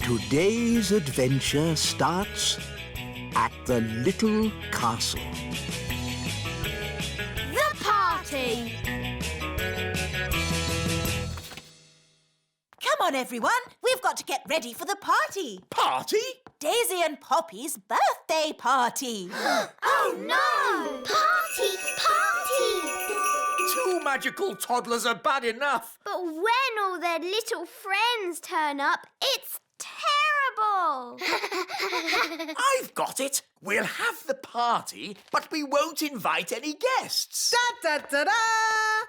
Today's adventure starts at the little castle. The party! Come on, everyone. We've got to get ready for the party. Party? Daisy and Poppy's birthday party. Oh, no! Party! Two magical toddlers are bad enough. But when all their little friends turn up, it's terrible! I've got it. We'll have the party, but we won't invite any guests. Da-da-da-da!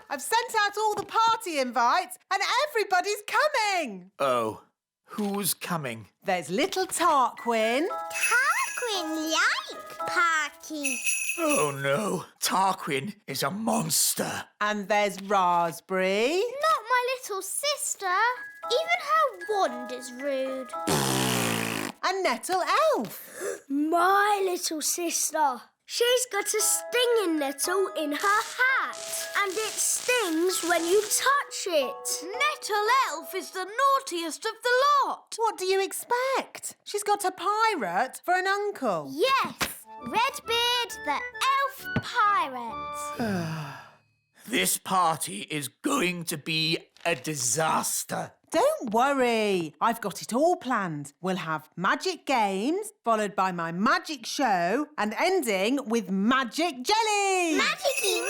I've sent out all the party invites and everybody's coming. Oh, who's coming? There's little Tarquin. Tarquin like party. Oh, no. Tarquin is a monster. And there's Raspberry. Not my little sister. Even her wand is rude. And Nettle Elf. My little sister. She's got a stinging nettle in her hat. And it stings when you touch it. Nettle Elf is the naughtiest of the lot. What do you expect? She's got a pirate for an uncle. Yes, Redbeard the Elf Pirate. This party is going to be a disaster. Don't worry. I've got it all planned. We'll have magic games, followed by my magic show, and ending with magic jelly. Magicy!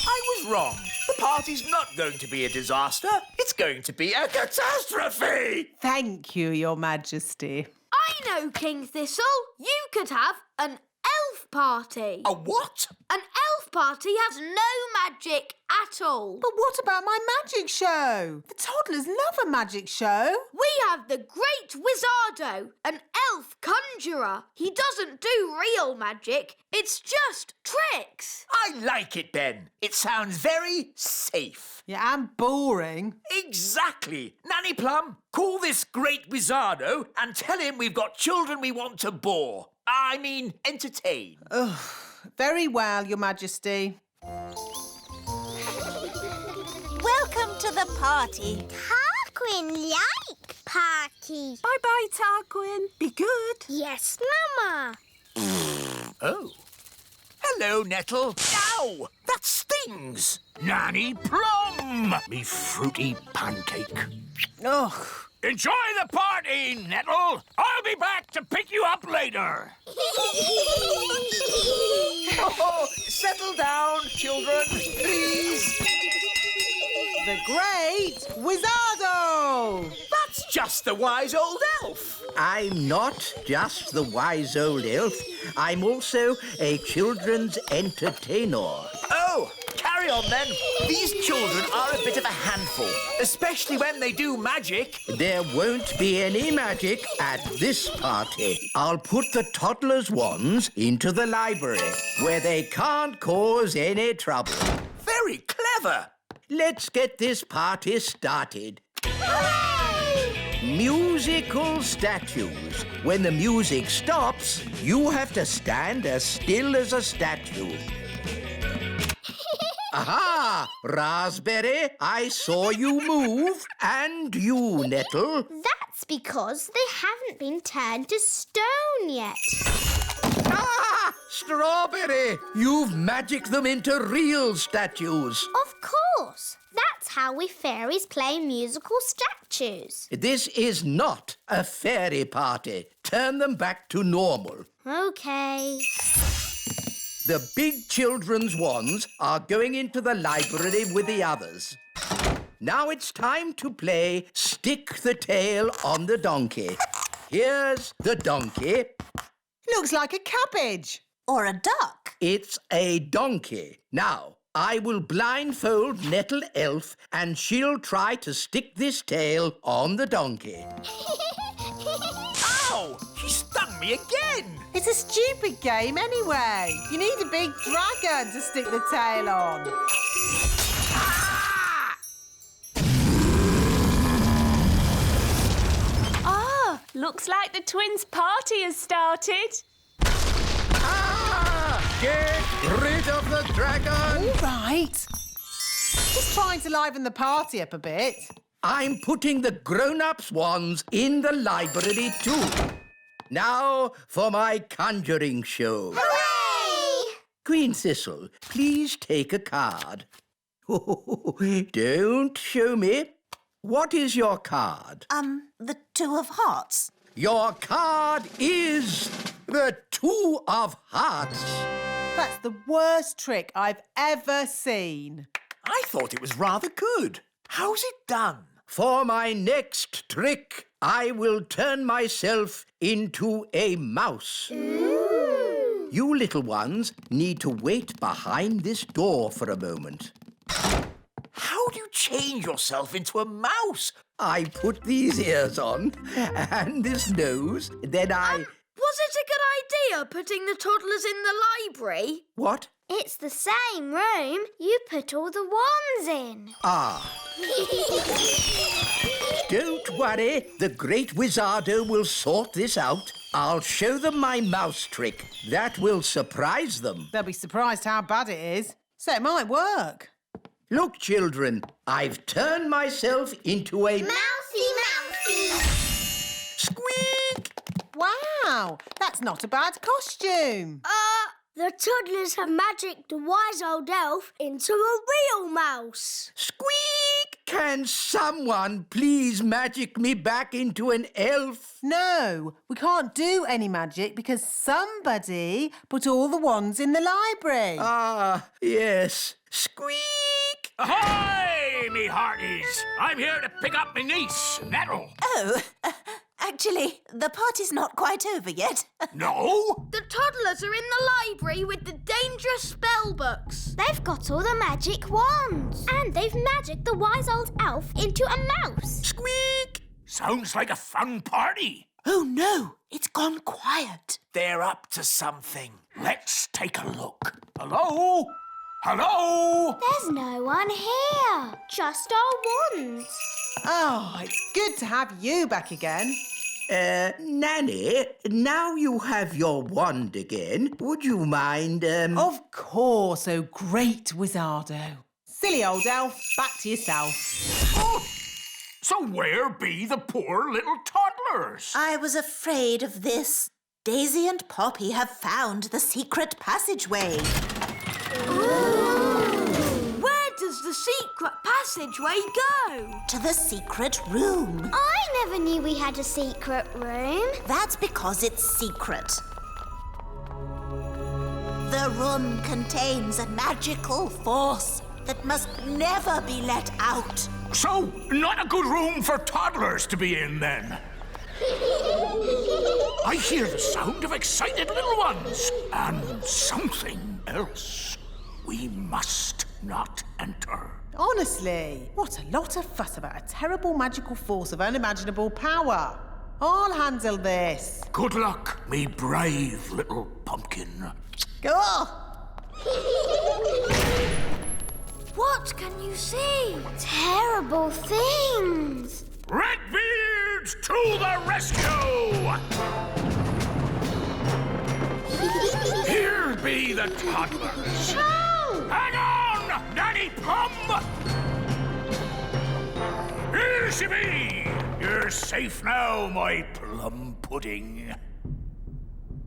I was wrong. The party's not going to be a disaster. It's going to be a catastrophe. Thank you, Your Majesty. I know, King Thistle. You could have an elf party. A what? An elf party has no magic at all. But what about my magic show? The toddlers love a magic show. We have the Great Wizardo, an elf conjurer. He doesn't do real magic. It's just tricks. I like it, Ben. It sounds very safe. Yeah, and boring. Exactly. Nanny Plum, call this Great Wizardo and tell him we've got children we want to bore. I mean, entertain. Ugh, very well, Your Majesty. Welcome to the party. Tarquin like party. Bye-bye, Tarquin. Be good. Yes, Mama. Oh. Hello, Nettle. Ow! That stings. Nanny Plum, me fruity pancake. Ugh. Enjoy the party, Nettle. I'll be back to pick you up later. Oh, settle down, children, please. The Great Wizardo! That's just the wise old elf. I'm not just the wise old elf. I'm also a children's entertainer. Oh, carry on then. These children are a bit of a handful, especially when they do magic. There won't be any magic at this party. I'll put the toddlers' wands into the library, where they can't cause any trouble. Very clever. Let's get this party started. Musical statues. When the music stops, you have to stand as still as a statue. Aha! Raspberry, I saw you move. And you, Nettle. That's because they haven't been turned to stone yet. Ah! Strawberry! You've magicked them into real statues. Of course. That's how we fairies play musical statues. This is not a fairy party. Turn them back to normal. OK. The big children's wands are going into the library with the others. Now it's time to play Stick the Tail on the Donkey. Here's the donkey. Looks like a cabbage. Or a duck. It's a donkey. Now, I will blindfold Nettle Elf and she'll try to stick this tail on the donkey. Ow! She stung me again. It's a stupid game anyway. You need a big dragon to stick the tail on. Ah, looks like the twins' party has started. Ah! Get rid of the dragon! All right. Just trying to liven the party up a bit. I'm putting the grown-ups' wands in the library too. Now for my conjuring show. Hooray! Queen Thistle, please take a card. Don't show me. What is your card? The Two of Hearts. Your card is the Two of Hearts. That's the worst trick I've ever seen. I thought it was rather good. How's it done? For my next trick, I will turn myself into a mouse. Ooh. You little ones need to wait behind this door for a moment. How do you change yourself into a mouse? I put these ears on and this nose, then I... Was it a good idea putting the toddlers in the library? What? It's the same room. You put all the wands in. Ah. Don't worry, the great Wizardo will sort this out. I'll show them my mouse trick. That will surprise them. They'll be surprised how bad it is. So it might work. Look, children, I've turned myself into a... Mousy! Squeak! Wow, that's not a bad costume. The toddlers have magicked the wise old elf into a real mouse. Squeak! Can someone please magic me back into an elf? No, we can't do any magic because somebody put all the wands in the library. Ah, yes. Squeak! Ahoy, me hearties! I'm here to pick up my niece, Nettle. Oh, actually, the party's not quite over yet. No? The toddlers are in the library with the dangerous spell books. They've got all the magic wands. And they've magicked the wise old elf into a mouse. Squeak! Sounds like a fun party. Oh, no, it's gone quiet. They're up to something. Let's take a look. Hello? Hello? There's no one here. Just our wands. Oh, it's good to have you back again. Nanny, now you have your wand again. Would you mind, Of course, oh great Wizardo. Silly old elf, back to yourself. Oh, so where be the poor little toddlers? I was afraid of this. Daisy and Poppy have found the secret passageway. Where does the secret passageway go? To the secret room. I never knew we had a secret room. That's because it's secret. The room contains a magical force that must never be let out. So, not a good room for toddlers to be in, then. I hear the sound of excited little ones and something else. We must not enter. Honestly, what a lot of fuss about a terrible magical force of unimaginable power. I'll handle this. Good luck, me brave little pumpkin. Go on. What can you see? Terrible things. Redbeards to the rescue! Here be the toddlers. Hang on, Nanny Plum! Here she be! You're safe now, my plum pudding.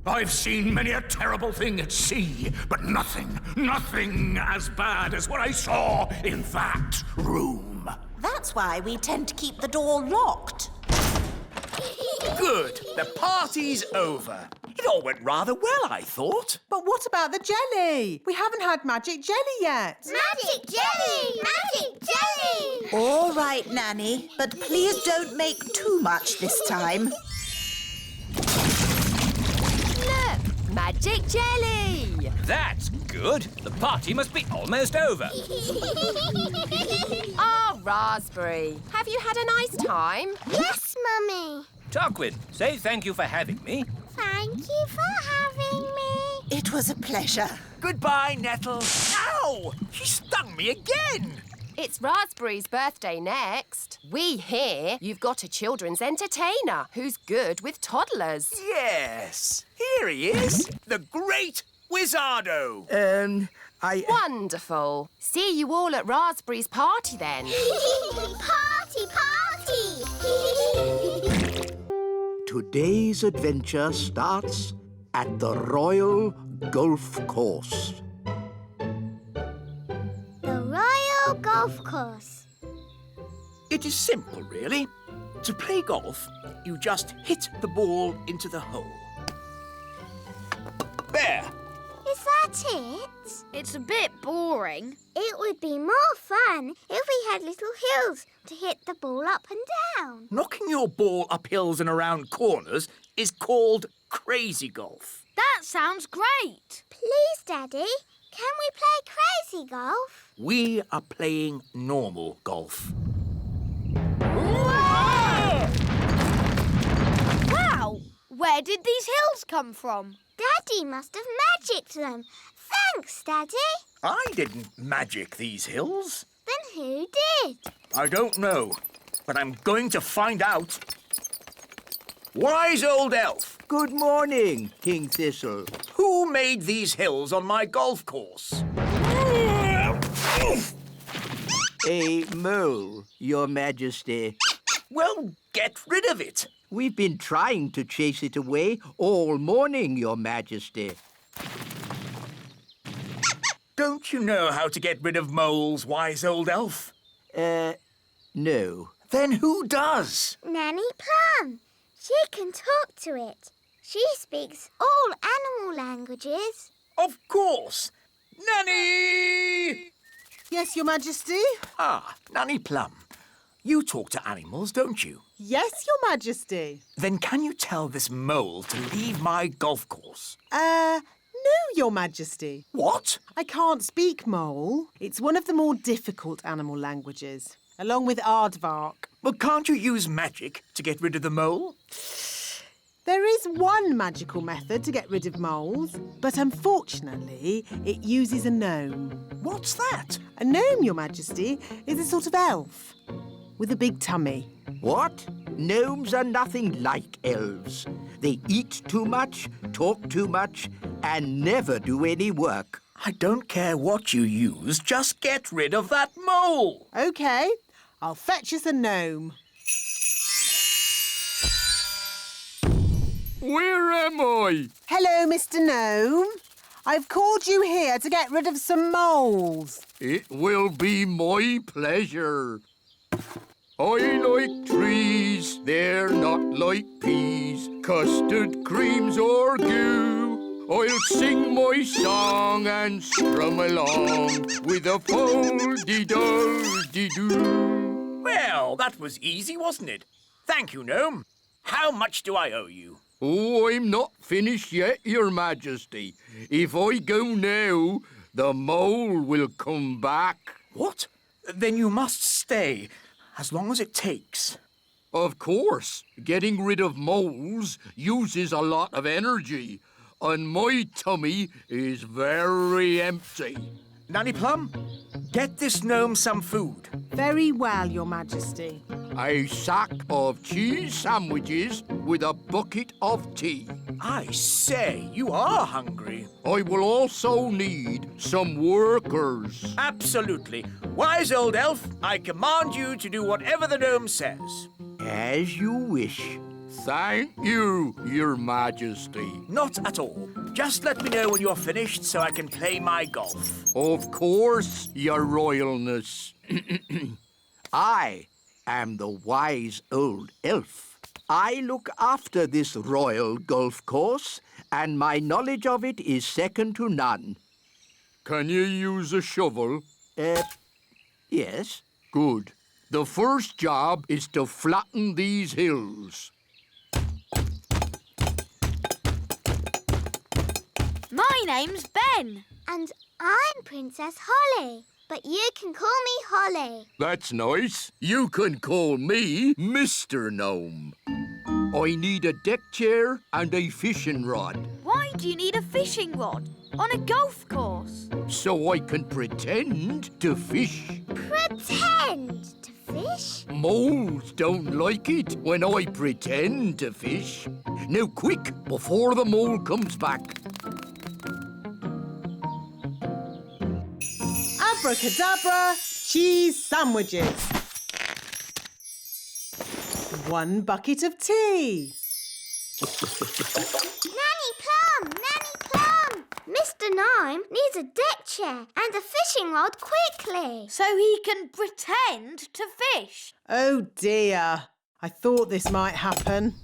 I've seen many a terrible thing at sea, but nothing as bad as what I saw in that room. That's why we tend to keep the door locked. Good. The party's over. It all went rather well, I thought. But what about the jelly? We haven't had magic jelly yet. Magic jelly! Magic jelly! All right, Nanny, but please don't make too much this time. Look, magic jelly. That's good. The party must be almost over. Ah, Raspberry. Have you had a nice time? Yes, Mummy. Tarquin, say thank you for having me. Thank you for having me. It was a pleasure. Goodbye, Nettle. Ow! She stung me again. It's Raspberry's birthday next. We hear you've got a children's entertainer who's good with toddlers. Yes. Here he is. The great Wizardo. Wonderful. See you all at Raspberry's party then. Party, party! today's adventure starts at the Royal Golf Course. The Royal Golf Course. It is simple, really. To play golf, you just hit the ball into the hole. There. Is that it? It's a bit boring. It would be more fun if we had little hills to hit the ball up and down. Knocking your ball up hills and around corners is called crazy golf. That sounds great. Please, Daddy, can we play crazy golf? We are playing normal golf. Wow! Where did these hills come from? Daddy must have magicked them. Thanks, Daddy. I didn't magic these hills. Then who did? I don't know, but I'm going to find out. Wise old elf, Good morning, King Thistle. who made these hills on my golf course? A mole, Your Majesty. Well, get rid of it. We've been trying to chase it away all morning, Your Majesty. Don't you know how to get rid of moles, wise old elf? No. Then who does? Nanny Plum. She can talk to it. She speaks all animal languages. Of course. Nanny! Yes, Your Majesty? Ah, Nanny Plum. You talk to animals, don't you? Yes, Your Majesty. Then can you tell this mole to leave my golf course? No, Your Majesty. What? I can't speak mole. It's one of the more difficult animal languages, along with aardvark. Well, can't you use magic to get rid of the mole? There is one magical method to get rid of moles, but unfortunately, it uses a gnome. What's that? A gnome, Your Majesty, is a sort of elf with a big tummy. What? Gnomes are nothing like elves. They eat too much, talk too much, and never do any work. I don't care what you use, just get rid of that mole. OK, I'll fetch us a gnome. Where am I? Hello, Mr. Gnome. I've called you here to get rid of some moles. It will be my pleasure. I like trees, they're not like peas, custard creams or goo. I'll sing my song and strum along with a fol-de-dol-de-doo. Well, that was easy, wasn't it? Thank you, Gnome. How much do I owe you? Oh, I'm not finished yet, Your Majesty. If I go now, the mole will come back. What? Then you must stay, as long as it takes. Of course, getting rid of moles uses a lot of energy, and my tummy is very empty. Nanny Plum, get this gnome some food. Very well, Your Majesty. A sack of cheese sandwiches with a bucket of tea. I say, you are hungry. I will also need some workers. Absolutely. Wise old elf, I command you to do whatever the gnome says. As you wish. Thank you, Your Majesty. Not at all. Just let me know when you're finished so I can play my golf. Of course, Your Royalness. I am the wise old elf. I look after this royal golf course, and my knowledge of it is second to none. Can you use a shovel? Yes. Good. The first job is to flatten these hills. My name's Ben. And I'm Princess Holly, but you can call me Holly. That's nice. You can call me Mr. Gnome. I need a deck chair and a fishing rod, Why do you need a fishing rod on a golf course? so I can pretend to fish. Pretend to fish? Moles don't like it when I pretend to fish. Now quick, before the mole comes back. Abracadabra, cheese sandwiches. 1 bucket of tea. Nanny Plum! Nanny Plum! Mr. Nime needs a deck chair and a fishing rod quickly. So he can pretend to fish. Oh dear. I thought this might happen.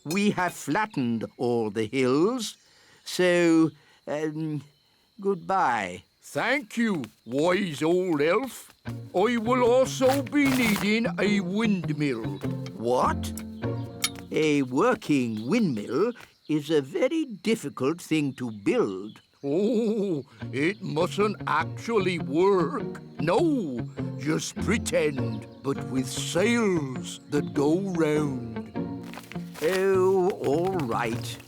We have flattened all the hills, so, goodbye. Thank you, wise old elf. I will also be needing a windmill. What? A working windmill is a very difficult thing to build. Oh, it mustn't actually work. No, just pretend, but with sails that go round. Oh, all right.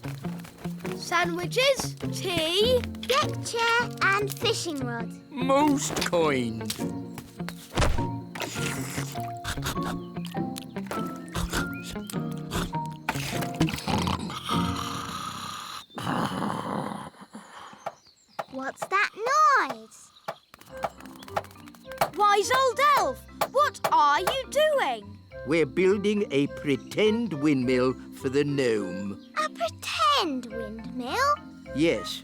Sandwiches, tea. Deck chair and fishing rod. Most kind. What's that noise? Wise old elf, what are you doing? We're building a pretend windmill for the gnome. A pretend windmill? Yes,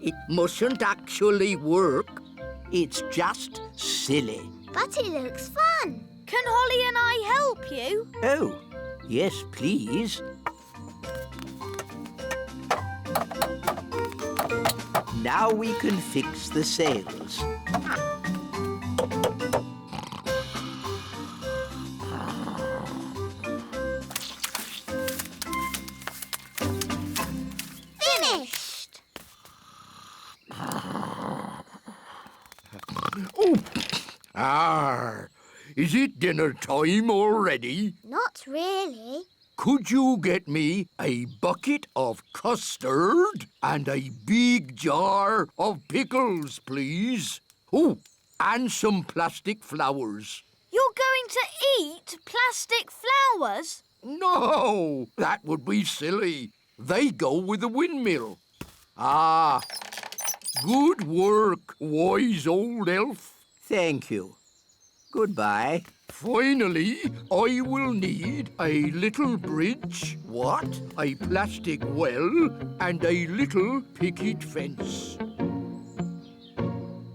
it mustn't actually work. It's just silly. But it looks fun. Can Holly and I help you? Oh, yes, please. Now we can fix the sails. Finished. Oh, is it dinner time already? Not really. Could you get me a bucket of custard and a big jar of pickles, please? Oh, and some plastic flowers. You're going to eat plastic flowers? No, that would be silly. They go with the windmill. Ah, good work, wise old elf. Thank you. Goodbye. Finally, I will need a little bridge, What? a plastic well, and a little picket fence.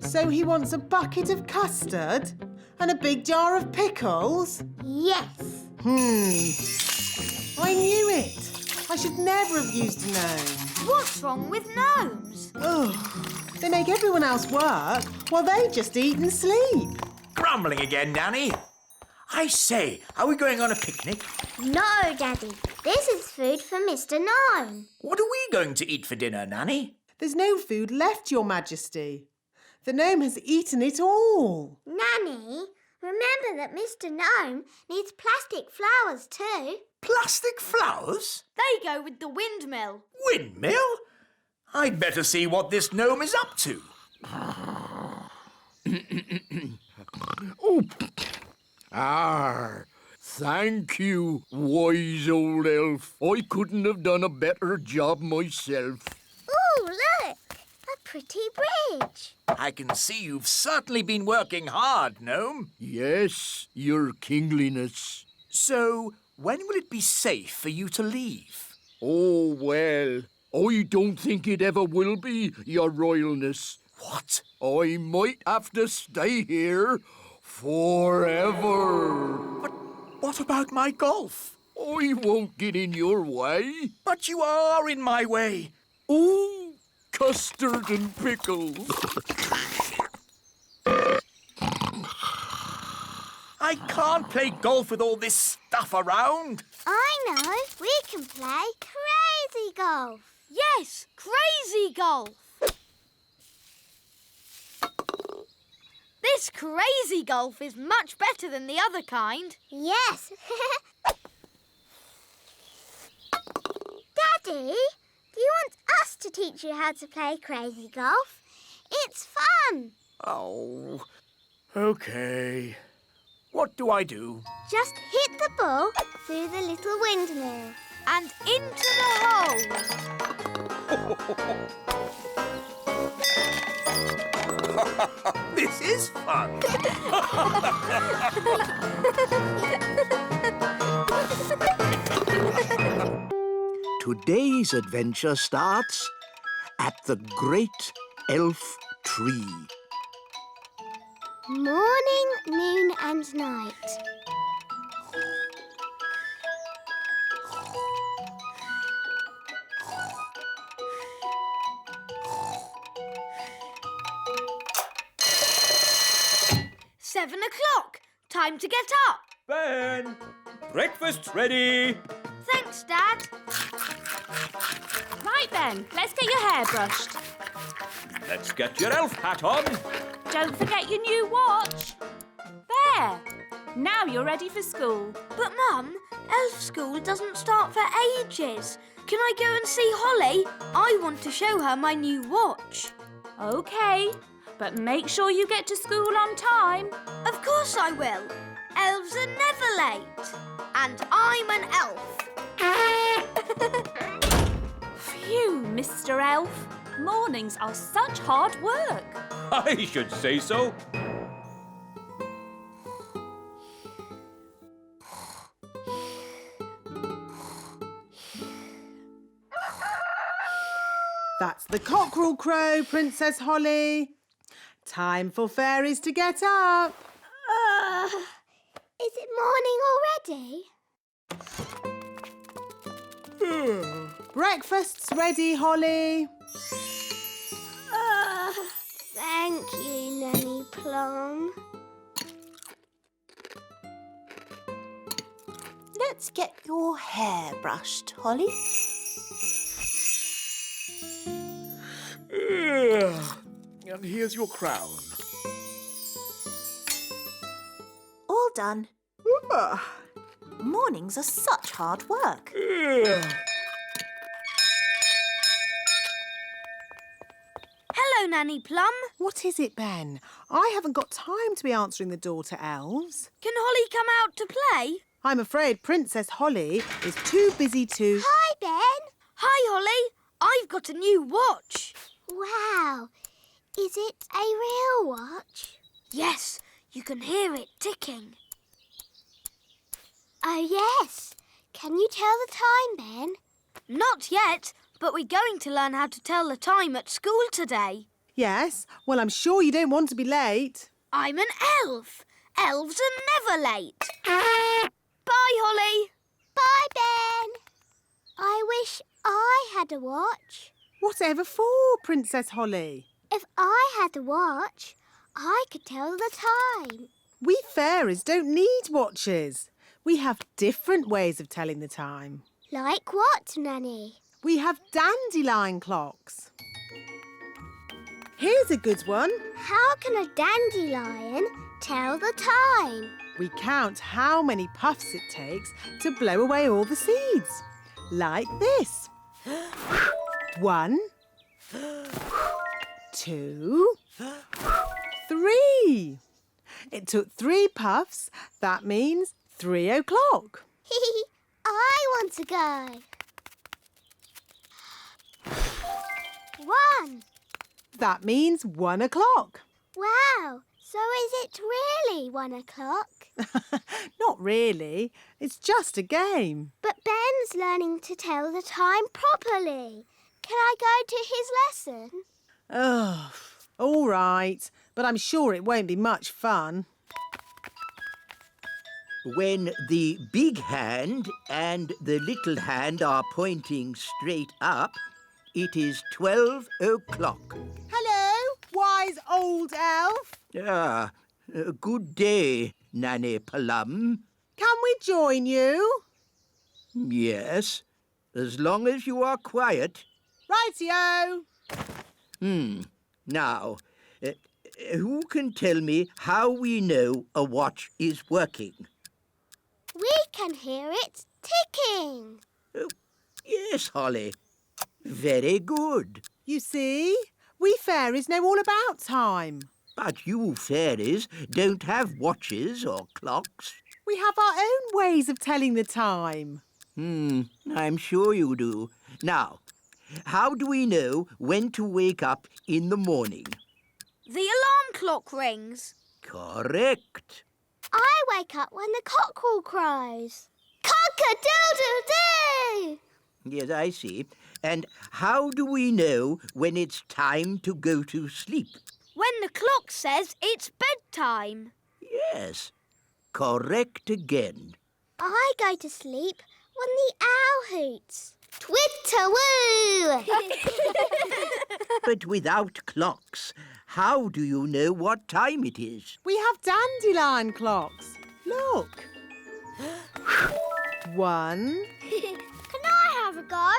So he wants a bucket of custard and a big jar of pickles? Yes. I knew it. I should never have used a gnome. What's wrong with gnomes? Ugh. They make everyone else work while they just eat and sleep. Grumbling again, Nanny. I say, are we going on a picnic? No, Daddy. This is food for Mr. Gnome. What are we going to eat for dinner, Nanny? There's no food left, Your Majesty. The gnome has eaten it all. Nanny, remember that Mr. Gnome needs plastic flowers too. Plastic flowers? They go with the windmill. Windmill? I'd better see what this gnome is up to. Oh, thank you, wise old elf. I couldn't have done a better job myself. Ooh, look! A pretty bridge. I can see you've certainly been working hard, gnome. Yes, your kingliness. So, when will it be safe for you to leave? Oh, well, I don't think it ever will be, your royalness. What? I might have to stay here forever. But what about my golf? I won't get in your way. But you are in my way. Ooh, custard and pickles. I can't play golf with all this stuff around. I know. We can play crazy golf. Yes, crazy golf. This crazy golf is much better than the other kind. Yes. Daddy, do you want us to teach you how to play crazy golf? It's fun. Oh, okay. What do I do? Just hit the ball through the little windmill. And into the hole. This is fun. Today's adventure starts at the Great Elf Tree. Morning, noon and night. Seven o'clock. Time to get up. Ben, breakfast's ready. Thanks, Dad. Right then, let's get your hair brushed. Let's get your elf hat on. Don't forget your new watch. There. Now you're ready for school. But, Mum, elf school doesn't start for ages. Can I go and see Holly? I want to show her my new watch. OK, but make sure you get to school on time. Of course I will. Elves are never late. And I'm an elf. Phew, Mr. Elf. Mornings are such hard work. I should say so. That's the cockerel crow, Princess Holly. Time for fairies to get up. Is it morning already? Breakfast's ready, Holly. Thank you, Nanny Plum. Let's get your hair brushed, Holly. And here's your crown. All done. Mornings are such hard work. Hello, Nanny Plum. What is it, Ben? I haven't got time to be answering the door to elves. Can Holly come out to play? I'm afraid Princess Holly is too busy to... Hi, Ben. Hi, Holly. I've got a new watch. Wow. Is it a real watch? Yes, you can hear it ticking. Oh, yes. Can you tell the time, Ben? Not yet, but we're going to learn how to tell the time at school today. Yes? Well, I'm sure you don't want to be late. I'm an elf. Elves are never late. Bye, Holly. Bye, Ben. I wish I had a watch. Whatever for, Princess Holly? If I had a watch, I could tell the time. We fairies don't need watches. We have different ways of telling the time. Like what, Nanny? We have dandelion clocks. Here's a good one. How can a dandelion tell the time? We count how many puffs it takes to blow away all the seeds. Like this. 1, 2, 3. It took 3 puffs. That means 3 o'clock. I want to go. 1. That means 1 o'clock. Wow. So is it really 1 o'clock? Not really. It's just a game. But Ben's learning to tell the time properly. Can I go to his lesson? Oh, all right. But I'm sure it won't be much fun. When the big hand and the little hand are pointing straight up, it is 12 o'clock. Hello, wise old elf. Good day, Nanny Plum. Can we join you? Yes, as long as you are quiet. Rightio. Now, who can tell me how we know a watch is working? We can hear it ticking. Yes, Holly. Very good. You see, we fairies know all about time. But you fairies don't have watches or clocks. We have our own ways of telling the time. I'm sure you do. Now, how do we know when to wake up in the morning? The alarm clock rings. Correct. I wake up when the cockerel crows. Cock-a-doodle-doo! Yes, I see. And how do we know when it's time to go to sleep? When the clock says it's bedtime. Yes, correct again. I go to sleep when the owl hoots. Twitter-woo! But without clocks, how do you know what time it is? We have dandelion clocks. Look. 1, Can I have a go?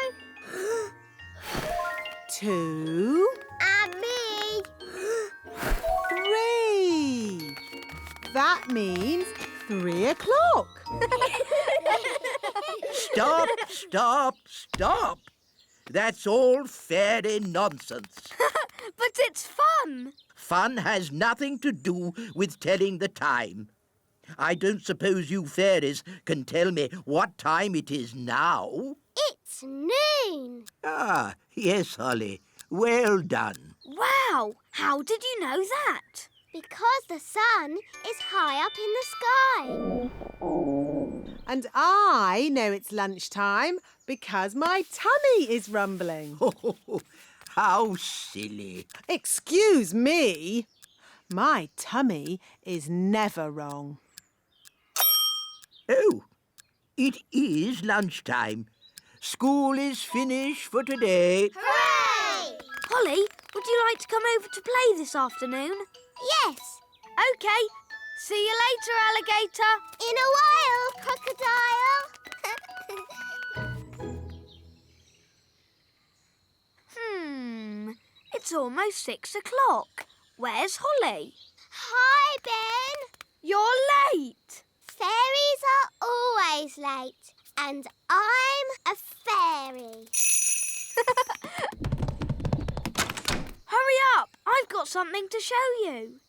2, And me. 3. That means 3 o'clock. Stop, stop, stop. That's all fairy nonsense. But it's fun. Fun has nothing to do with telling the time. I don't suppose you fairies can tell me what time it is now. It's noon. Ah, yes, Holly. Well done. Wow, how did you know that? Because the sun is high up in the sky. And I know it's lunchtime because my tummy is rumbling. How silly. Excuse me. My tummy is never wrong. Oh, it is lunchtime. School is finished for today. Hooray! Holly, would you like to come over to play this afternoon? Yes. OK. See you later, alligator. In a while, crocodile. It's almost 6 o'clock. Where's Holly? Hi, Ben. You're late. Fairies are always late. And I'm a fairy. Hurry up. I've got something to show you.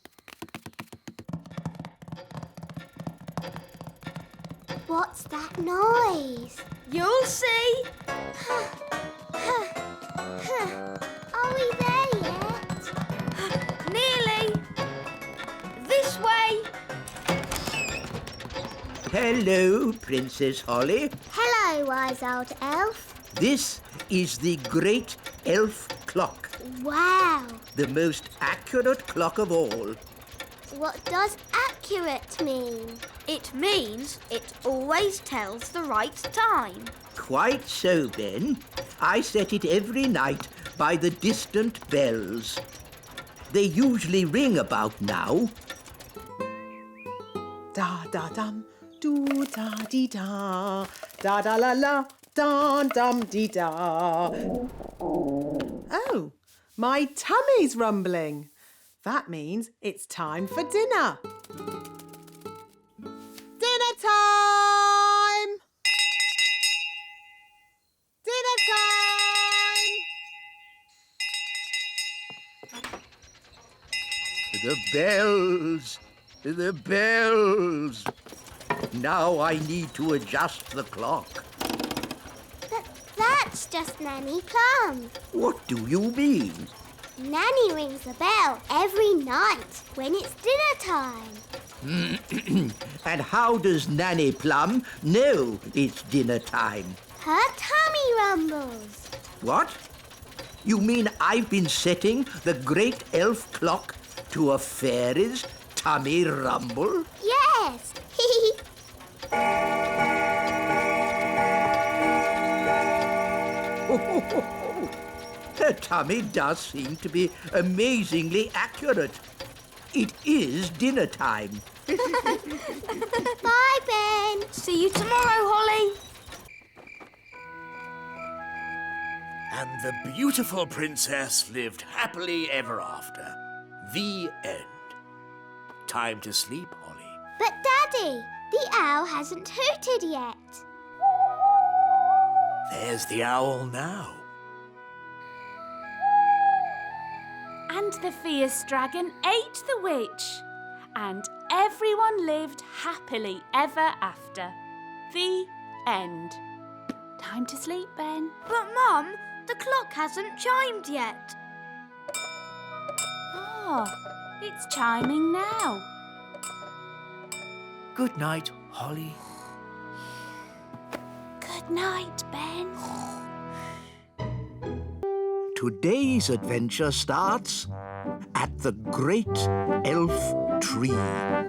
What's that noise? You'll see. Are we there yet? Nearly. This way. Hello, Princess Holly. Hello, wise old elf. This is the great elf clock, Wow. the most accurate clock of all. What does accurate mean? It means it always tells the right time. Quite so, Ben. I set it every night by the distant bells. They usually ring about now. Da da dum, do da dee da, da da la la, da dum dee da. Oh, my tummy's rumbling. That means it's time for dinner. Dinner time! Dinner time! The bells! The bells! Now I need to adjust the clock. But that's just Nanny Plum. What do you mean? Nanny rings the bell every night when it's dinner time. And how does Nanny Plum know it's dinner time? Her tummy rumbles. What? You mean I've been setting the great elf clock to a fairy's tummy rumble? Yes. Her tummy does seem to be amazingly accurate. It is dinner time. Bye, Ben. See you tomorrow, Holly. And the beautiful princess lived happily ever after. The end. Time to sleep, Holly. But, Daddy, the owl hasn't hooted yet. There's the owl now. And the fierce dragon ate the witch. And everyone lived happily ever after. The end. Time to sleep, Ben. But, Mum, the clock hasn't chimed yet. Oh, it's chiming now. Good night, Holly. Good night, Ben. today's adventure starts at the Great Elf Tree. A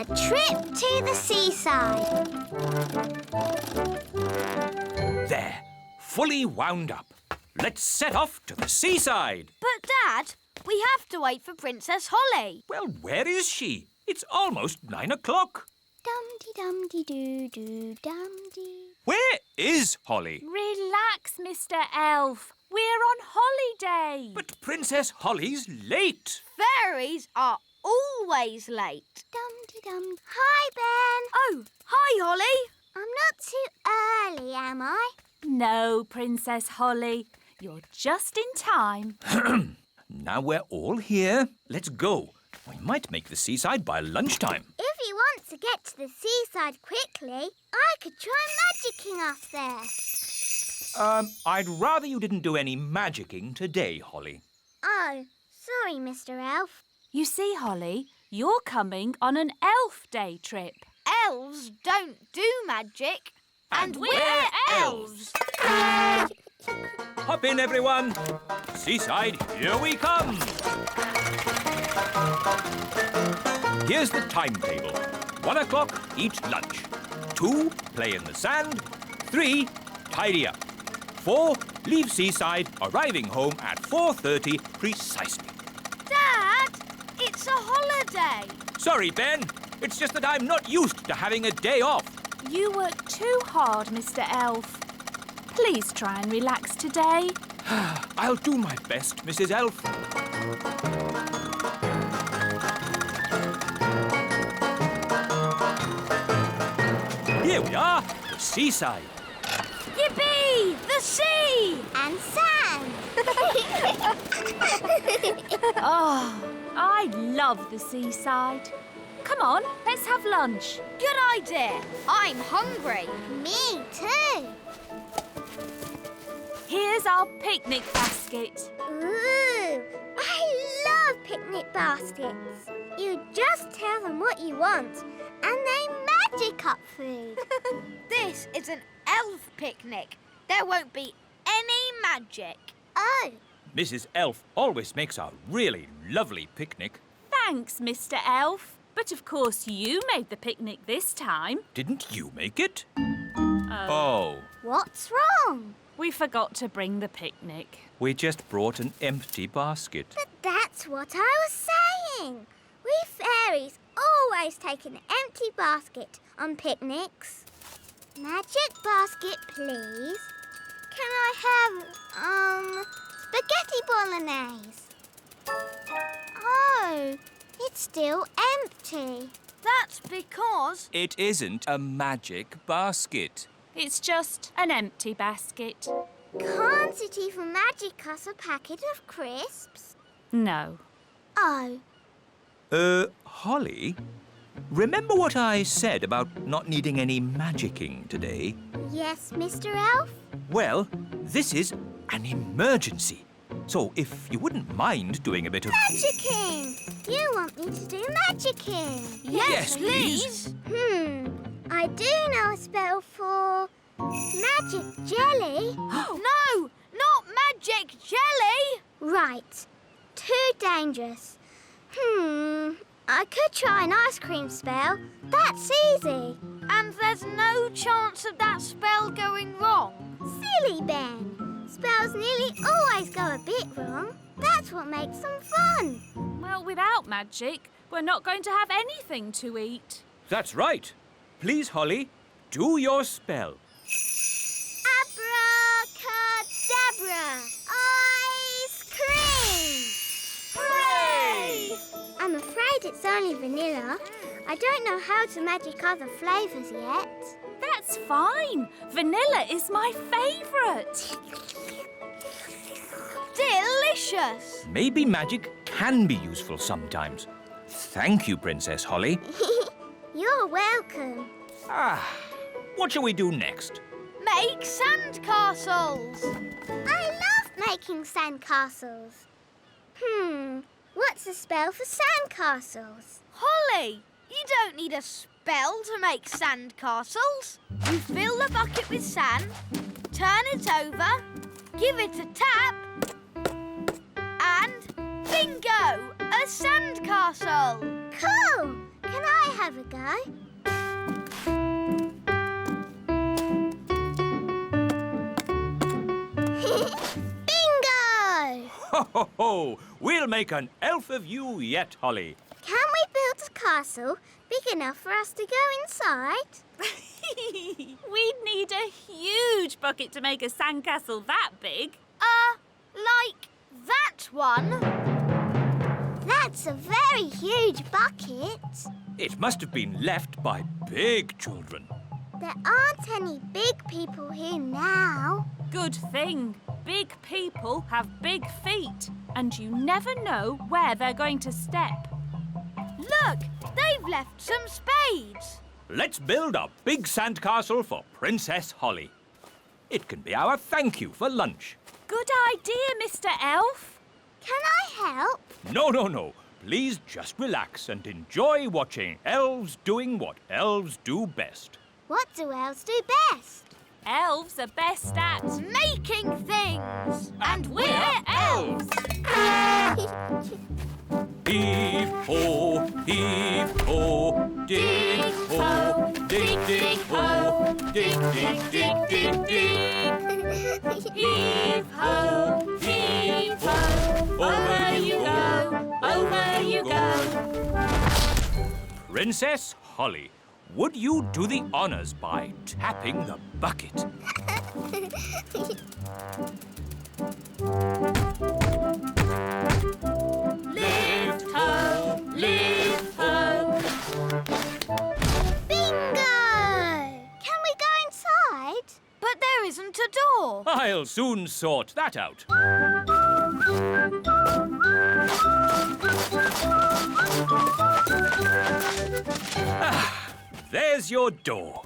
trip to the seaside. There, fully wound up. Let's set off to the seaside. But, Dad, we have to wait for Princess Holly. Well, where is she? It's almost 9 o'clock. Dum-de-dum-de-doo-doo-dum-de. Where is Holly? Relax, Mr. Elf. We're on holiday. But Princess Holly's late. Fairies are always late. Dum-de-dum. Hi, Ben. Oh, hi, Holly. I'm not too early, am I? No, Princess Holly. You're just in time. Now we're all here. Let's go. We might make the seaside by lunchtime. If you want to get to the seaside quickly, I could try magicking us there. I'd rather you didn't do any magicking today, Holly. Oh, sorry, Mr. Elf. You see, Holly, you're coming on an elf day trip. Elves don't do magic. And we're elves. Hop in, everyone. Seaside, here we come. Here's the timetable. 1 o'clock, eat lunch. 2, play in the sand. 3, tidy up. 4, leave seaside, arriving home at 4:30 precisely. Dad, it's a holiday. Sorry, Ben. It's just that I'm not used to having a day off. You work too hard, Mr. Elf. Please try and relax today. I'll do my best, Mrs. Elf. Here we are, the seaside. Yippee! The sea! And sand. Oh, I love the seaside. Come on, let's have lunch. Good idea. I'm hungry. Me too. Here's our picnic basket. Ooh, I love picnic baskets. You just tell them what you want and they magic up food. This is an elf picnic. There won't be any magic. Oh, Mrs. Elf always makes a really lovely picnic. Thanks, Mr. Elf. But of course you made the picnic this time. Didn't you make it? Oh, what's wrong? We forgot to bring the picnic. we just brought an empty basket. But that's what I was saying. We fairies always take an empty basket on picnics. Magic basket, please. Can I have, spaghetti bolognese? Oh, it's still empty. That's because... It isn't a magic basket. It's just an empty basket. Can't it even magic us a packet of crisps? No. Oh, Holly, remember what I said about not needing any magicking today? yes, Mr. Elf? Well, this is an emergency. So if you wouldn't mind doing a bit of... Magicking! You want me to do magicking? Yes, please. I do know a spell for magic jelly. No, not magic jelly. Right. Too dangerous. I could try an ice cream spell. That's easy. And there's no chance of that spell going wrong. Silly Ben. Spells nearly always go a bit wrong. That's what makes them fun. Well, without magic, we're not going to have anything to eat. That's right. Please, Holly, do your spell. Abracadabra! Ice cream! Hooray! I'm afraid it's only vanilla. I don't know how to magic other flavours yet. That's fine. Vanilla is my favourite. Delicious. Maybe magic can be useful sometimes. Thank you, Princess Holly. You're welcome. What shall we do next? Make sandcastles. I love making sandcastles. What's a spell for sandcastles? Holly, you don't need a spell to make sandcastles. You fill the bucket with sand, turn it over, Give it a tap. And bingo! A sandcastle. Cool! Can I have a go? Bingo! Ho, ho, ho! We'll make an elf of you yet, Holly. Can we build a castle big enough for us to go inside? We'd need a huge bucket to make a sandcastle that big. Like that one? That's a very huge bucket. It must have been left by big children. There aren't any big people here now. Good thing. Big people have big feet, and you never know where they're going to step. Look, they've left some spades. Let's build a big sandcastle for Princess Holly. It can be our thank you for lunch. Good idea, Mr. Elf. Can I help? No, no, no. Please just relax and enjoy watching elves doing what elves do best. What do elves do best? Elves are best at... Making things. And we're elves. Heave-ho, heave-ho, dig-ho, dig-dig-ho, dig-dig-dig-dig-dig. Heave-ho, heave-ho, over you go. Princess Holly, would you do the honors by tapping the bucket? Lift ho, lift ho. Bingo! Can we go inside? But there isn't a door. I'll soon sort that out. There's your door.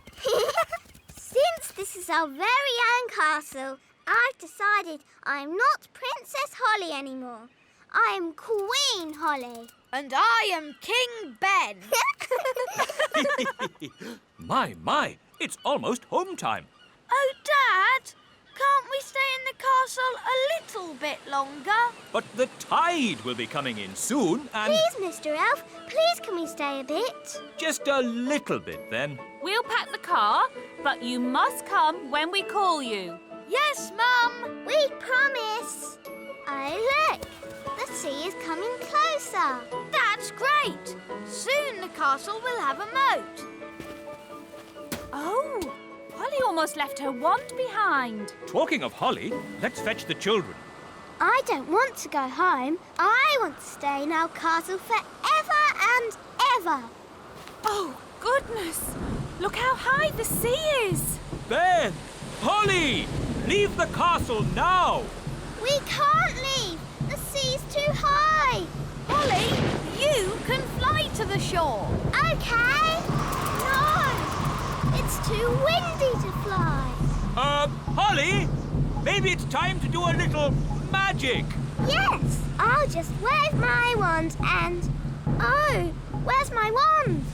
Since this is our very own castle, I've decided I'm not Princess Holly anymore. I am Queen Holly. And I am King Ben. My, it's almost home time. Oh, Dad, can't we stay in the castle a little bit longer? But the tide will be coming in soon and... Please, Mr. Elf, please can we stay a bit? Just a little bit then. We'll pack the car, but you must come when we call you. Yes, Mum. We promise. Oh, look, the sea is coming closer. That's great. Soon the castle will have a moat. Oh, Holly almost left her wand behind. Talking of Holly, let's fetch the children. I don't want to go home. I want to stay in our castle forever and ever. Oh, goodness. Look how high the sea is. Ben! Holly! Leave the castle now! We can't leave. The sea's too high. Holly, you can fly to the shore. Okay. No, it's too windy to fly. Holly? Maybe it's time to do a little magic. Yes, I'll just wave my wand and... Oh, where's my wand?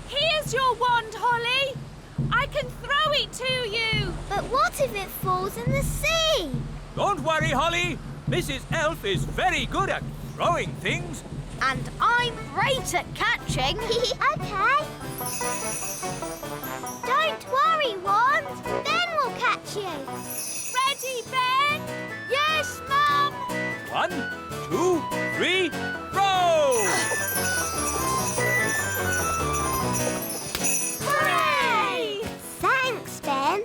Here's your wand, Holly. I can throw it to you. But what if it falls in the sea? Don't worry, Holly. Mrs. Elf is very good at throwing things. And I'm great at catching. Okay. Don't worry, wand. Ben will catch you. Ready, Ben? Yes, Mum. 1, 2, 3, row! Hooray! Thanks, Ben.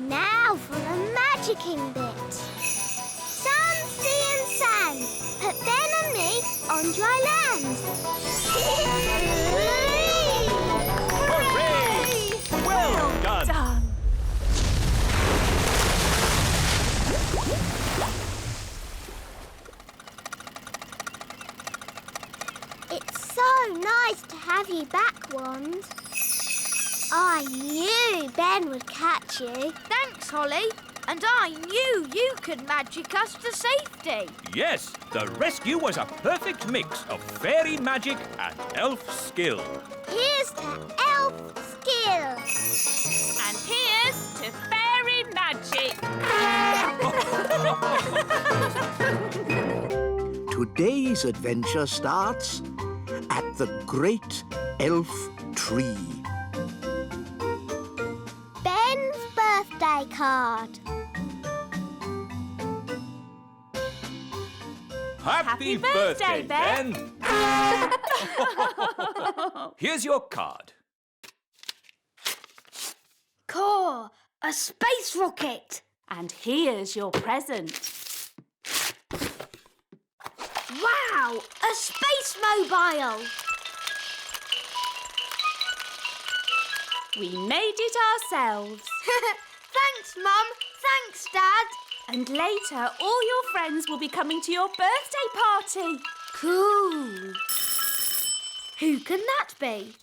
Now for the magicking bit. Sun, sea and sand. Put Ben and me on dry land. Hooray! Well done. It's so nice to have you back, Wand. I knew Ben would catch you. Thanks, Holly. And I knew you could magic us to safety. Yes, the rescue was a perfect mix of fairy magic and elf skill. Here's to elf skill. And here's to fairy magic. Today's adventure starts at the Great Elf Tree. Ben's birthday card. Happy birthday, Ben! Here's your card. Core, a space rocket. And here's your present. Wow, a space mobile. We made it ourselves. Thanks, Mum. Thanks, Dad. And later, all your friends will be coming to your birthday party. Cool. Who can that be?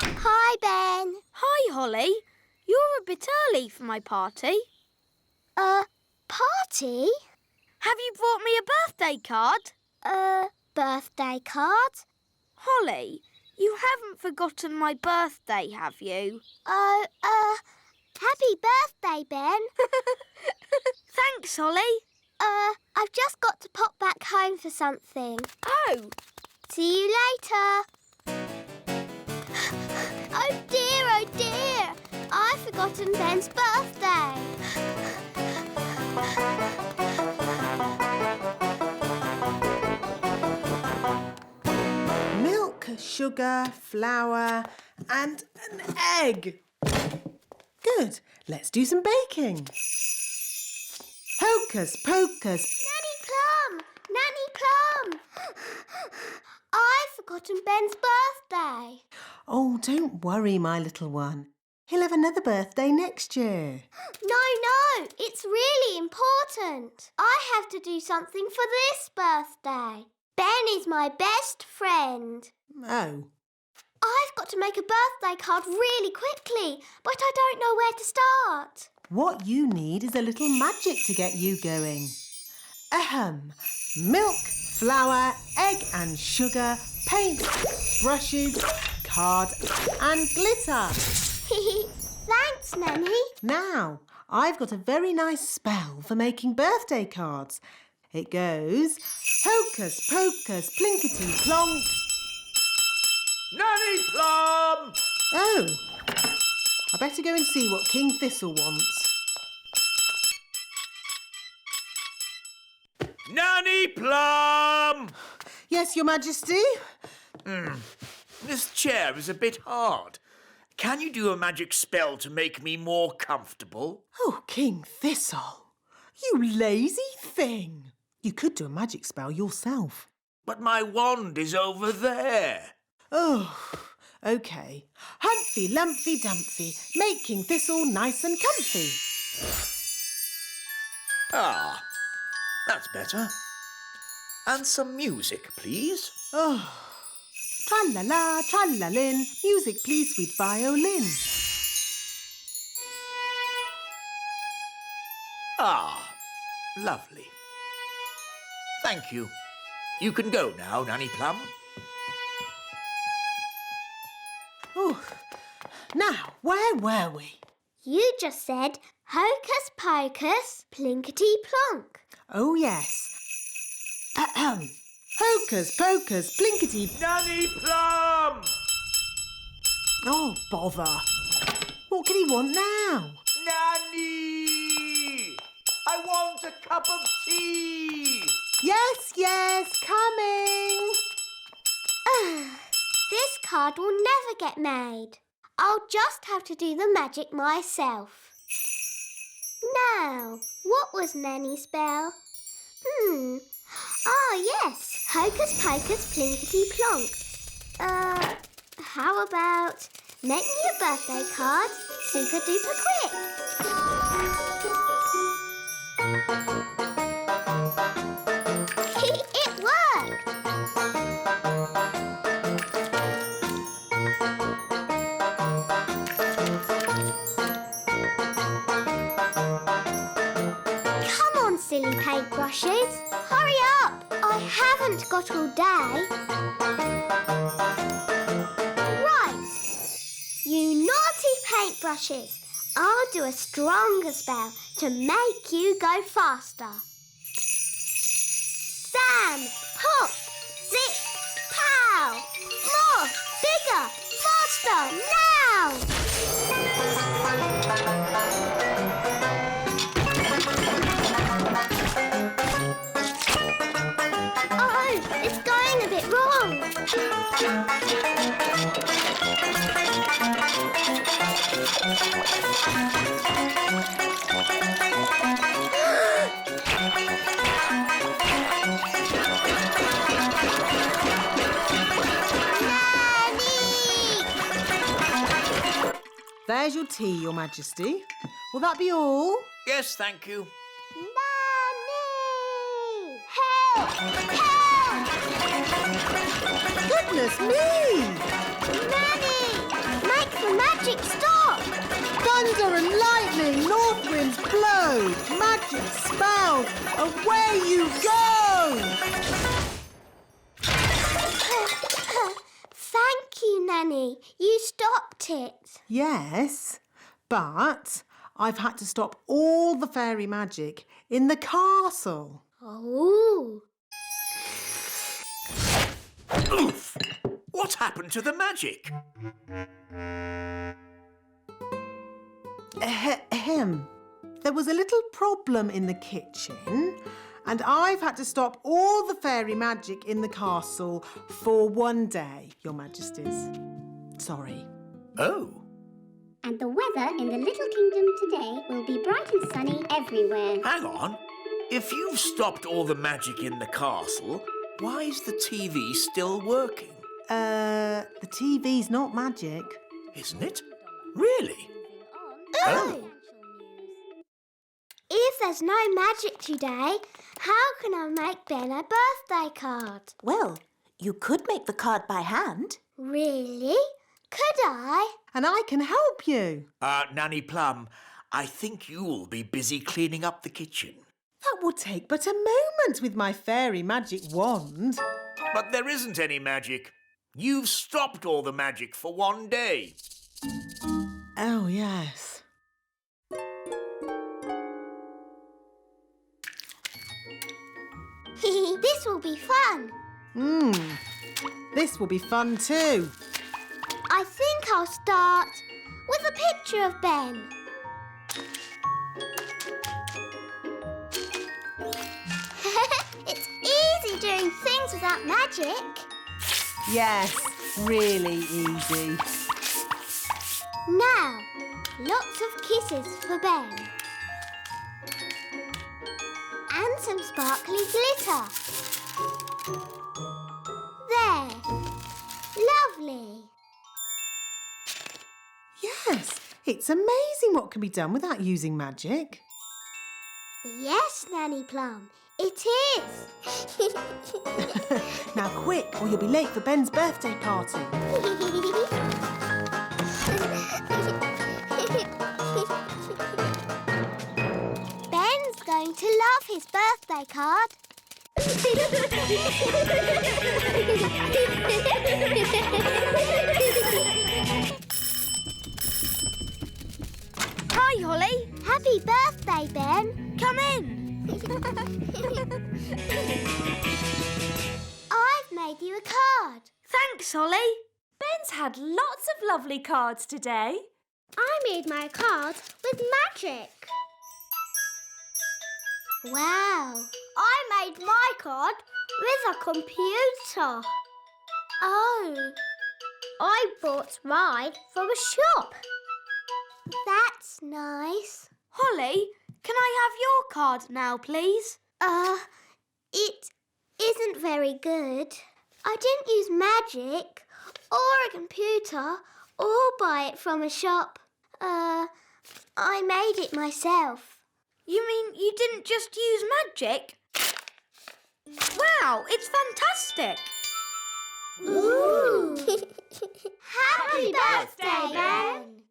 Hi, Ben. Hi, Holly. You're a bit early for my party. Party? Have you brought me a birthday card? Birthday card? Holly, you haven't forgotten my birthday, have you? Oh, happy birthday, Ben. Thanks, Holly. I've just got to pop back home for something. Oh. See you later. Oh dear, I've forgotten Ben's birthday. Milk, sugar, flour, and an egg. Good. Let's do some baking. Hocus pocus. Nanny Plum! I've forgotten Ben's birthday. Oh, don't worry, my little one. He'll have another birthday next year. No, it's really important. I have to do something for this birthday. Ben is my best friend. Oh. I've got to make a birthday card really quickly, but I don't know where to start. What you need is a little magic to get you going. Ahem. Milk, flour, egg and sugar, paint, brushes, card and glitter. Thanks, Nanny. Now, I've got a very nice spell for making birthday cards. It goes hocus pocus plinkety plonk. Nanny Plum! Oh, I better go and see what King Thistle wants. Nanny Plum! Yes, Your Majesty? This chair is a bit hard. Can you do a magic spell to make me more comfortable? Oh, King Thistle, you lazy thing. You could do a magic spell yourself. But my wand is over there. Oh, OK. Humphy, Lumphy, Dumphy, make King Thistle nice and comfy. Ah, that's better. And some music, please. Oh, tra-la-la, tra-la-lin, music please, sweet violin. Ah, lovely. Thank you. You can go now, Nanny Plum. Oh, now, where were we? You just said hocus pocus plinkety plonk. Oh, yes. Ahem. Hocus pocus plinkety... Nanny Plum! Oh, bother. What can he want now? Nanny! I want a cup of tea! Yes, coming. This card will never get made. I'll just have to do the magic myself. Now, what was Nanny's spell? Ah, yes. Hocus pocus plinkety plonk. How about make me a birthday card super duper quick? It worked! Come on, silly paintbrushes. Hurry up! I haven't got all day. Right. You naughty paintbrushes. I'll do a stronger spell to make you go faster. Bam! Hop! Zip! Pow! More! Bigger! Faster! Now! Oh, it's going a bit wrong. There's your tea, Your Majesty. Will that be all? Yes, thank you. Nanny! Help! Help! Goodness me! Nanny! Make the magic stop! Thunder and lightning, north winds blow, magic spells, away you go! Thank you, Nanny. You stopped it. Yes, but I've had to stop all the fairy magic in the castle. Oh. Oof! What happened to the magic? Ahem. There was a little problem in the kitchen, and I've had to stop all the fairy magic in the castle for one day, Your Majesties. Sorry. Oh. And the weather in the Little Kingdom today will be bright and sunny everywhere. Hang on. If you've stopped all the magic in the castle, why is the TV still working? The TV's not magic. Isn't it? Really? Oh. If there's no magic today, how can I make Ben a birthday card? Well, you could make the card by hand. Really? Could I? And I can help you. Nanny Plum, I think you'll be busy cleaning up the kitchen. That will take but a moment with my fairy magic wand. But there isn't any magic. You've stopped all the magic for one day. Oh, yes. This will be fun. This will be fun too. I think I'll start with a picture of Ben. It's easy doing things without magic. Yes, really easy. Now, lots of kisses for Ben. And some sparkly glitter. There. Lovely. Yes, it's amazing what can be done without using magic. Yes, Nanny Plum, it is. Now quick, or you'll be late for Ben's birthday party. Ben's going to love his birthday card. Hi, Holly. Happy birthday, Ben. Come in. I've made you a card. Thanks, Holly. Ben's had lots of lovely cards today. I made my card with magic. Wow. I made my card with a computer. Oh. I bought mine from a shop. That's nice. Holly, can I have your card now, please? It isn't very good. I didn't use magic or a computer or buy it from a shop. I made it myself. You mean you didn't just use magic? Wow, it's fantastic! Ooh! Happy birthday, Ben!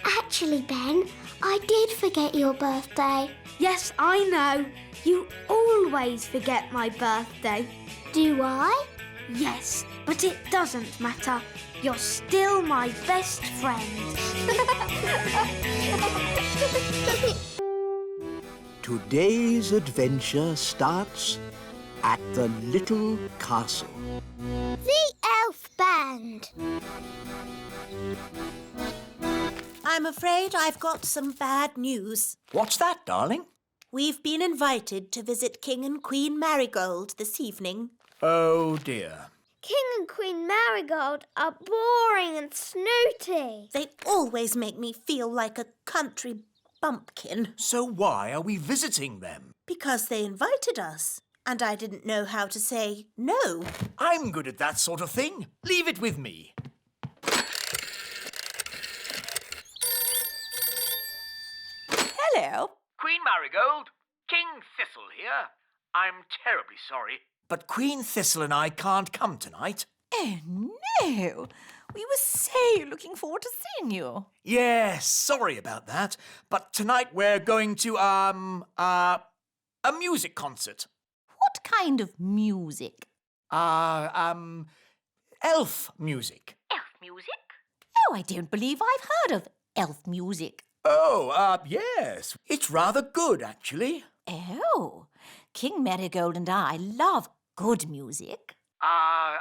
Actually, Ben, I did forget your birthday. Yes, I know. You always forget my birthday. Do I? Yes, but it doesn't matter. You're still my best friend. Today's adventure starts at the little castle. The Elf Band. I'm afraid I've got some bad news. What's that, darling? We've been invited to visit King and Queen Marigold this evening. Oh, dear. King and Queen Marigold are boring and snooty. They always make me feel like a country bumpkin. So why are we visiting them? Because they invited us, and I didn't know how to say no. I'm good at that sort of thing. Leave it with me. Hello. Queen Marigold, King Thistle here. I'm terribly sorry. But Queen Thistle and I can't come tonight. Oh, no. We were so looking forward to seeing you. Yes, sorry about that. But tonight we're going to, a music concert. What kind of music? Elf music. Elf music? Oh, I don't believe I've heard of elf music. Oh, yes. It's rather good, actually. Oh, King Marigold and I love good music. I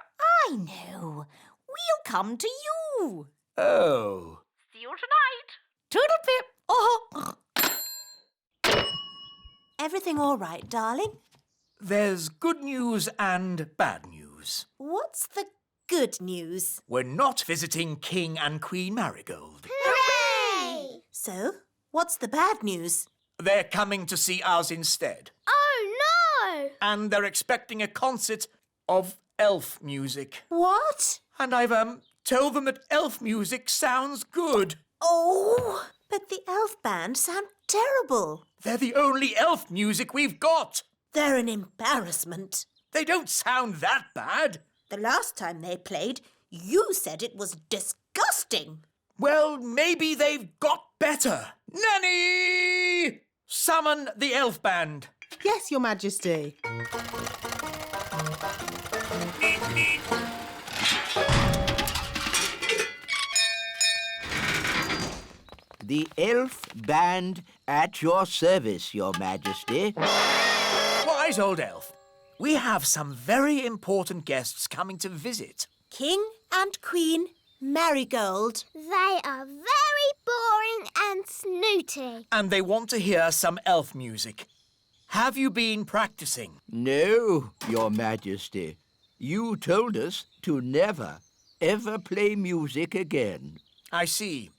know. We'll come to you. Oh. See you tonight. Toodle-pip. Oh. Everything all right, darling? There's good news and bad news. What's the good news? We're not visiting King and Queen Marigold. Hooray! So, what's the bad news? They're coming to see us instead. Oh, no! And they're expecting a concert of elf music. What? And I've, told them that elf music sounds good. Oh, but the elf band sound terrible. They're the only elf music we've got. They're an embarrassment. They don't sound that bad. The last time they played, you said it was disgusting. Well, maybe they've got better. Nanny! Summon the elf band. Yes, Your Majesty. The elf band at your service, Your Majesty. Wise old elf. We have some very important guests coming to visit. King and Queen Marigold. They are very boring and snooty. And they want to hear some elf music. Have you been practicing? No, Your Majesty. You told us to never, ever play music again. I see.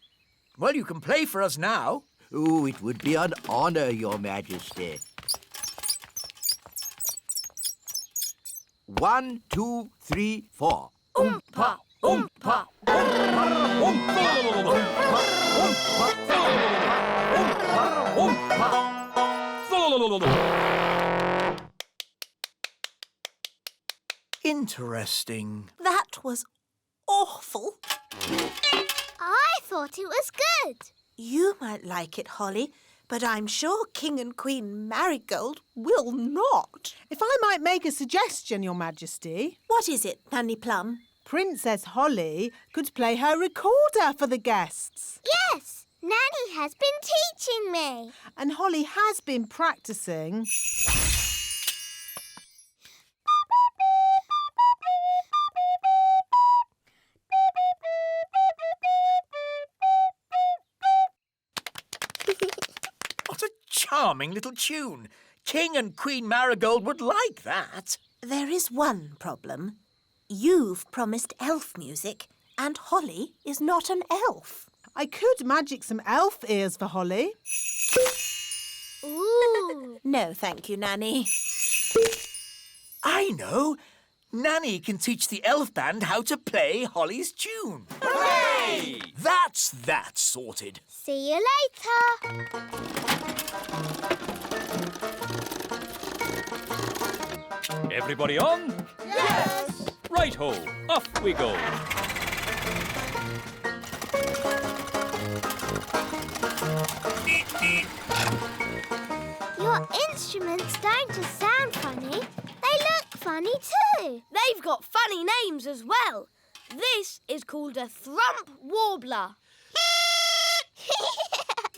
Well, you can play for us now. Oh, it would be an honour, Your Majesty. 1, 2, 3, 4. Oompa, oompa, Interesting. That was awful. I thought it was good. You might like it, Holly, but I'm sure King and Queen Marigold will not. If I might make a suggestion, Your Majesty. What is it, Nanny Plum? Princess Holly could play her recorder for the guests. Yes, Nanny has been teaching me. And Holly has been practising. What a charming little tune. King and Queen Marigold would like that. There is one problem. You've promised elf music, and Holly is not an elf. I could magic some elf ears for Holly. Ooh. No, thank you, Nanny. I know. Nanny can teach the elf band how to play Holly's tune. Hooray! That's that sorted. See you later. Everybody on? Yes. Right-ho, off we go. Your instruments don't just sound funny, they look funny too. They've got funny names as well. This is called a thrump warbler.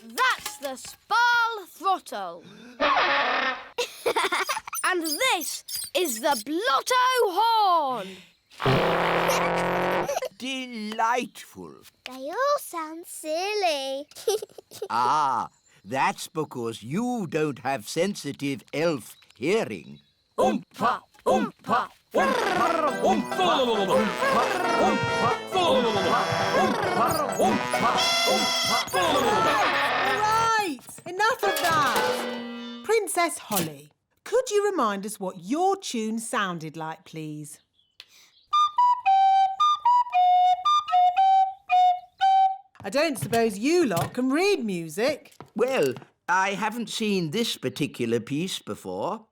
That's the Spal throttle. And this is the Blotto horn. Delightful. They all sound silly. Ah, that's because you don't have sensitive elf hearing. Oompa, oompa, oompa, oompa, Right, enough of that. Princess Holly, could you remind us what your tune sounded like, please? I don't suppose you lot can read music. Well, I haven't seen this particular piece before.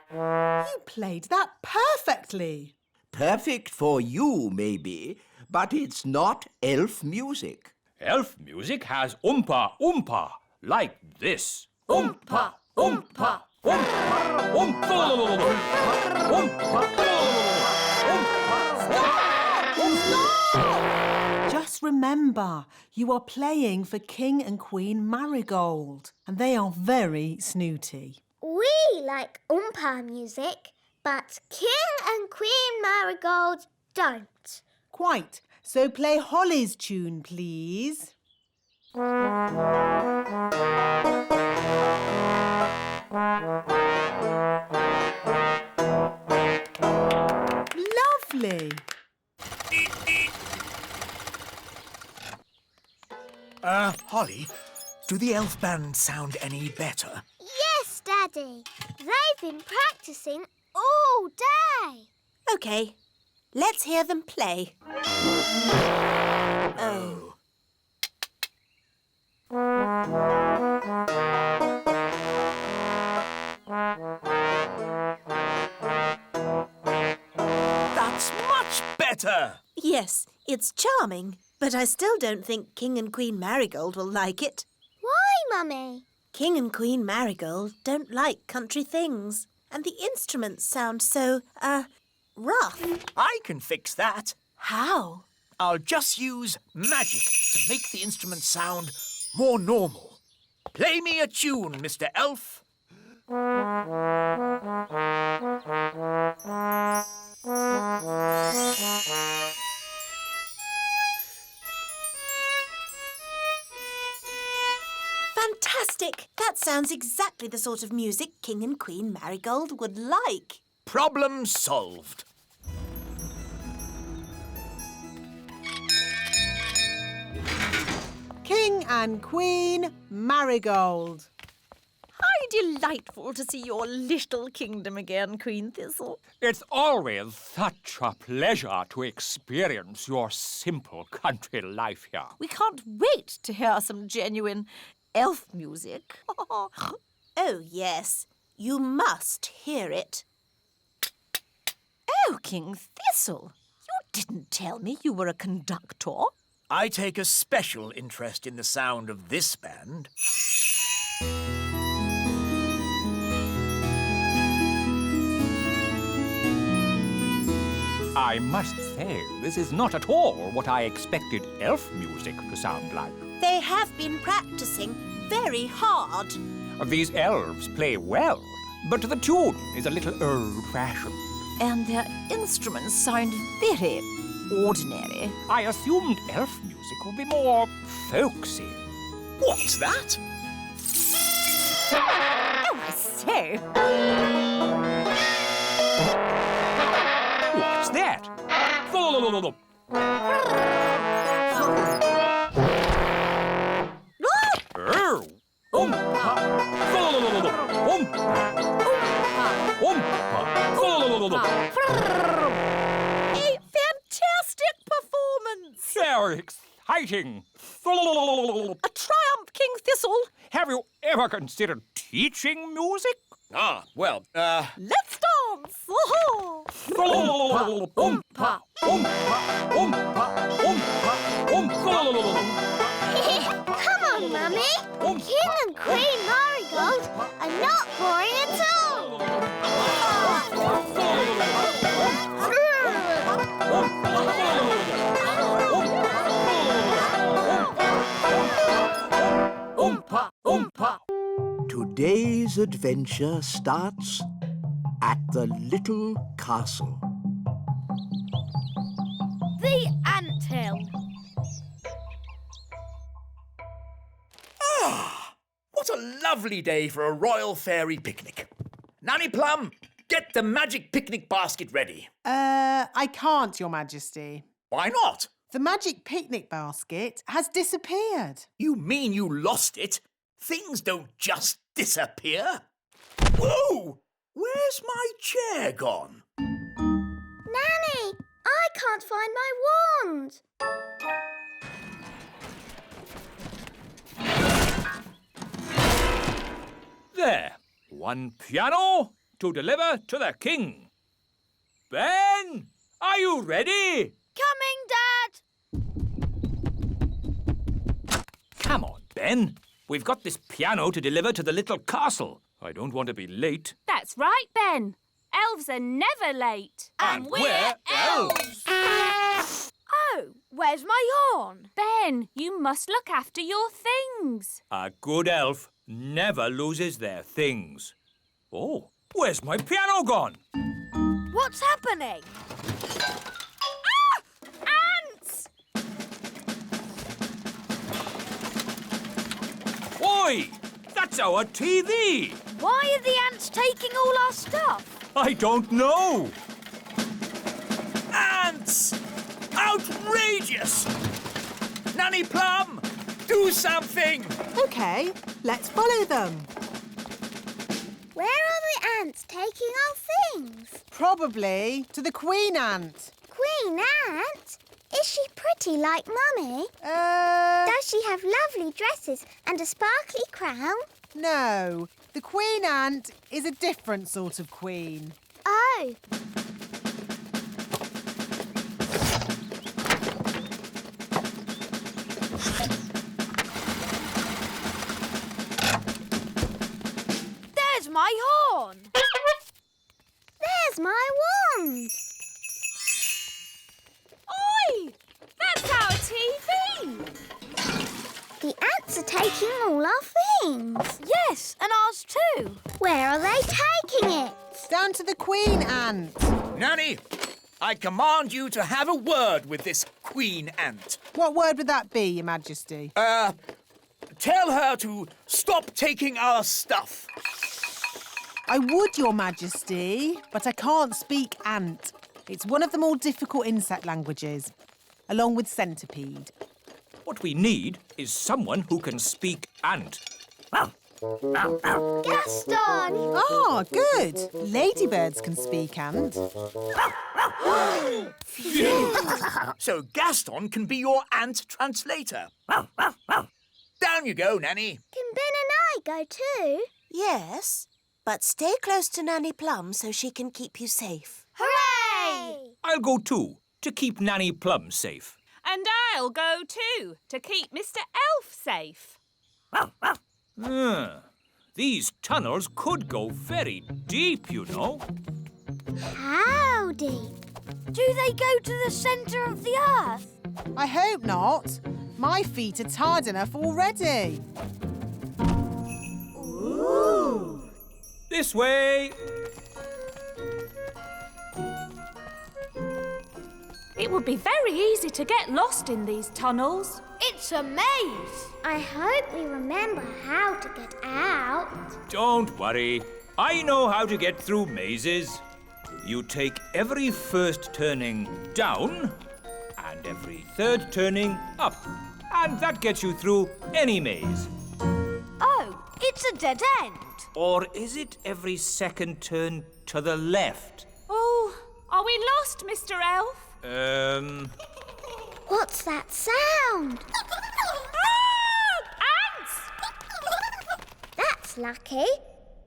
You played that perfectly. Perfect for you, maybe, but it's not elf music. Elf music has oompa, oompa, like this. Oompa, oompa, oompa, oompa, Just remember, you are playing for King and Queen Marigold, and they are very snooty. We like Oompa music, but King and Queen Marigold don't. Quite. So play Holly's tune, please. Lovely. Holly, do the elf band sound any better? Yes, Daddy. They've been practicing all day. OK, let's hear them play. Oh. That's much better! Yes, it's charming, but I still don't think King and Queen Marigold will like it. Why, Mummy? King and Queen Marigold don't like country things, and the instruments sound so, rough. I can fix that. How? I'll just use magic to make the instrument sound more normal. Play me a tune, Mr. Elf. Fantastic! That sounds exactly the sort of music King and Queen Marigold would like. Problem solved. King and Queen Marigold. How delightful to see your little kingdom again, Queen Thistle. It's always such a pleasure to experience your simple country life here. We can't wait to hear some genuine elf music. Oh, yes. You must hear it. Oh, King Thistle, you didn't tell me you were a conductor. I take a special interest in the sound of this band. I must say, this is not at all what I expected elf music to sound like. They have been practicing very hard. These elves play well, but the tune is a little old-fashioned. And their instruments sound very ordinary. I assumed elf music would be more folksy. What's that? Oh, I say. What's that? Oh! A fantastic performance! Very exciting! A triumph, King Thistle! Have you ever considered teaching music? Ah, well, Let's dance! Oh-ho! Come on, Mummy. King and Queen Marigold are not boring at all. adventure starts at the little castle. The anthill. Ah, what a lovely day for a royal fairy picnic. Nanny Plum, get the magic picnic basket ready. I can't, Your Majesty. Why not? The magic picnic basket has disappeared. You mean you lost it? Things don't just disappear. Whoa! Where's my chair gone? Nanny, I can't find my wand. There. One piano to deliver to the king. Ben, are you ready? Coming, Dad. Come on, Ben. We've got this piano to deliver to the little castle. I don't want to be late. That's right, Ben. Elves are never late. And we're elves. Oh, where's my horn? Ben, you must look after your things. A good elf never loses their things. Oh, where's my piano gone? What's happening? Ants! Oi! That's our TV! Why are the ants taking all our stuff? I don't know. Ants! Outrageous! Nanny Plum, do something! OK, let's follow them. Where are the ants taking our things? Probably to the Queen Ant. Queen Ant? Is she pretty like Mummy? Does she have lovely dresses and a sparkly crown? No, the Queen Ant is a different sort of queen. Oh. There's my horn. There's my wand. Oi! That's our TV! The ants are taking all our things. Yes, and ours too. Where are they taking it? Down to the Queen Ant. Nanny, I command you to have a word with this Queen Ant. What word would that be, Your Majesty? Tell her to stop taking our stuff. I would, Your Majesty, but I can't speak ant. It's one of the more difficult insect languages, along with centipede. What we need is someone who can speak ant. Gaston! Ah, good. Ladybirds can speak ant. So Gaston can be your ant translator. Down you go, Nanny. Can Ben and I go too? Yes, but stay close to Nanny Plum so she can keep you safe. Hooray! I'll go too, to keep Nanny Plum safe. And I'll go too, to keep Mr. Elf safe. These tunnels could go very deep, you know. How deep? Do they go to the centre of the earth? I hope not. My feet are tired enough already. Ooh! This way. It would be very easy to get lost in these tunnels. It's a maze. I hope we remember how to get out. Don't worry. I know how to get through mazes. You take every first turning down and every third turning up. And that gets you through any maze. Oh, it's a dead end. Or is it every second turn to the left? Oh, are we lost, Mr. Elf? What's that sound? Ants! That's lucky.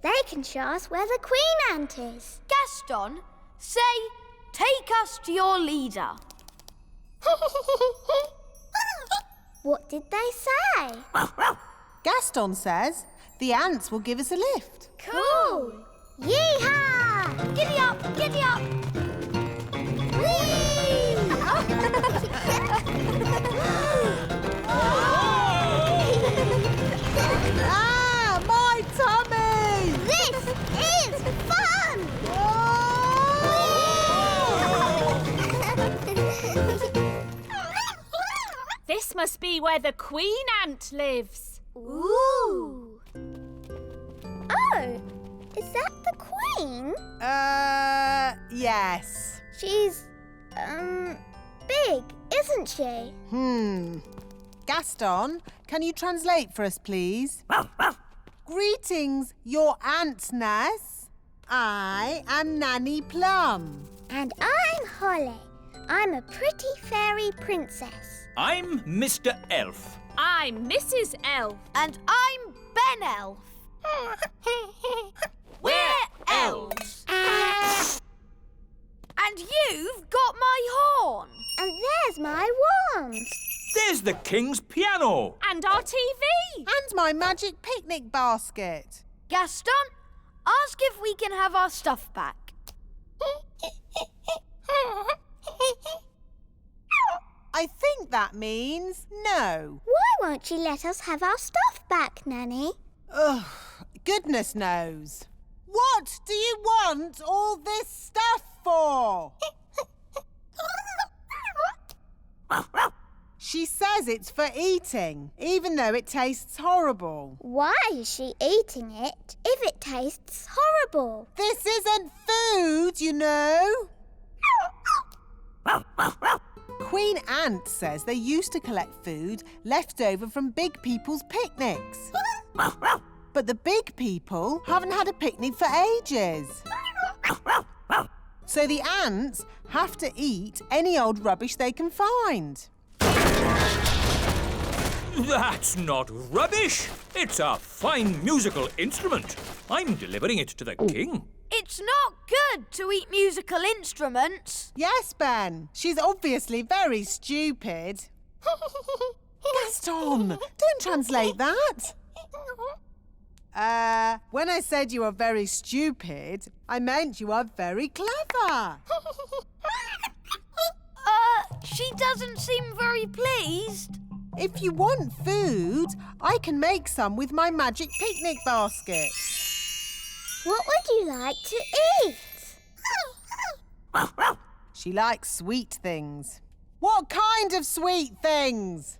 They can show us where the Queen Ant is. Gaston, say, take us to your leader. What did they say? Gaston says the ants will give us a lift. Cool! Yee-haw! Giddy up, giddy up. Whee! Ah, my tummy! This must be where the queen ant lives. Ooh. Oh, is that the queen? Yes. She's, big, isn't she? Gaston, can you translate for us, please? Greetings, your antness. I am Nanny Plum. And I'm Holly. I'm a pretty fairy princess. I'm Mr. Elf. I'm Mrs. Elf. And I'm Ben Elf. We're elves. And you've got my horn. And there's my wand. There's the king's piano. And our TV. And my magic picnic basket. Gaston, ask if we can have our stuff back. I think that means no. Why won't you let us have our stuff back, Nanny? Ugh, goodness knows. What do you want all this stuff for? She says it's for eating, even though it tastes horrible. Why is she eating it if it tastes horrible? This isn't food, you know. Queen Ant says they used to collect food left over from big people's picnics. But the big people haven't had a picnic for ages. So the ants have to eat any old rubbish they can find. That's not rubbish. It's a fine musical instrument. I'm delivering it to the king. It's not good to eat musical instruments. Yes, Ben. She's obviously very stupid. Gaston, don't translate that. When I said you are very stupid, I meant you are very clever. She doesn't seem very pleased. If you want food, I can make some with my magic picnic basket. What would you like to eat? She likes sweet things. What kind of sweet things?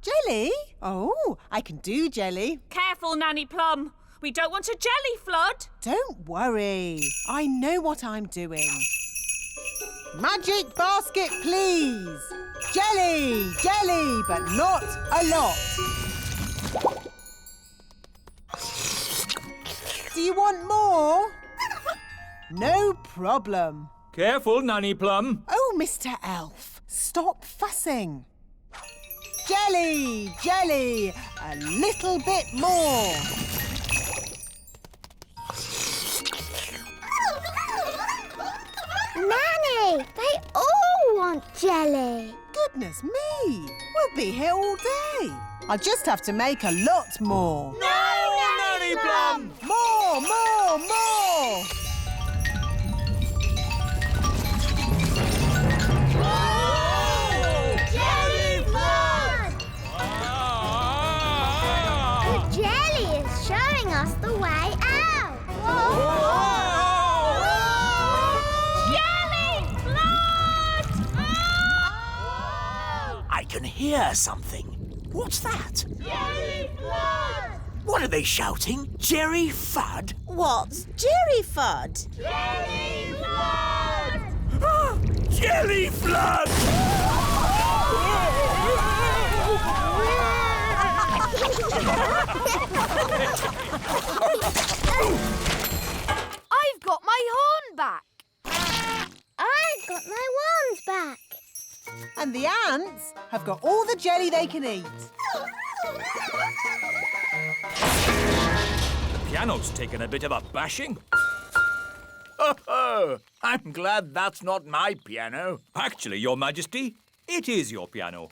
Jelly? Oh, I can do jelly. Careful, Nanny Plum. We don't want a jelly flood. Don't worry. I know what I'm doing. Magic basket, please. Jelly, jelly, but not a lot. Do you want more? No problem. Careful, Nanny Plum. Oh, Mr. Elf, stop fussing. Jelly, jelly, a little bit more. Nanny, they all want jelly. Goodness me, we'll be here all day. I'll just have to make a lot more. No, Nanny Plum! More, more, more! Jelly flood! The jelly is showing us the way out. Jelly flood! I can hear something. What's that? Jelly flood! What are they shouting? Jerry Fudd? What's Jerry Fudd? Jelly flood! Jelly Flood! I've got my horn back. I've got my wand back. And the ants have got all the jelly they can eat. The piano's taken a bit of a bashing. Oh, I'm glad that's not my piano. Actually, Your Majesty, it is your piano.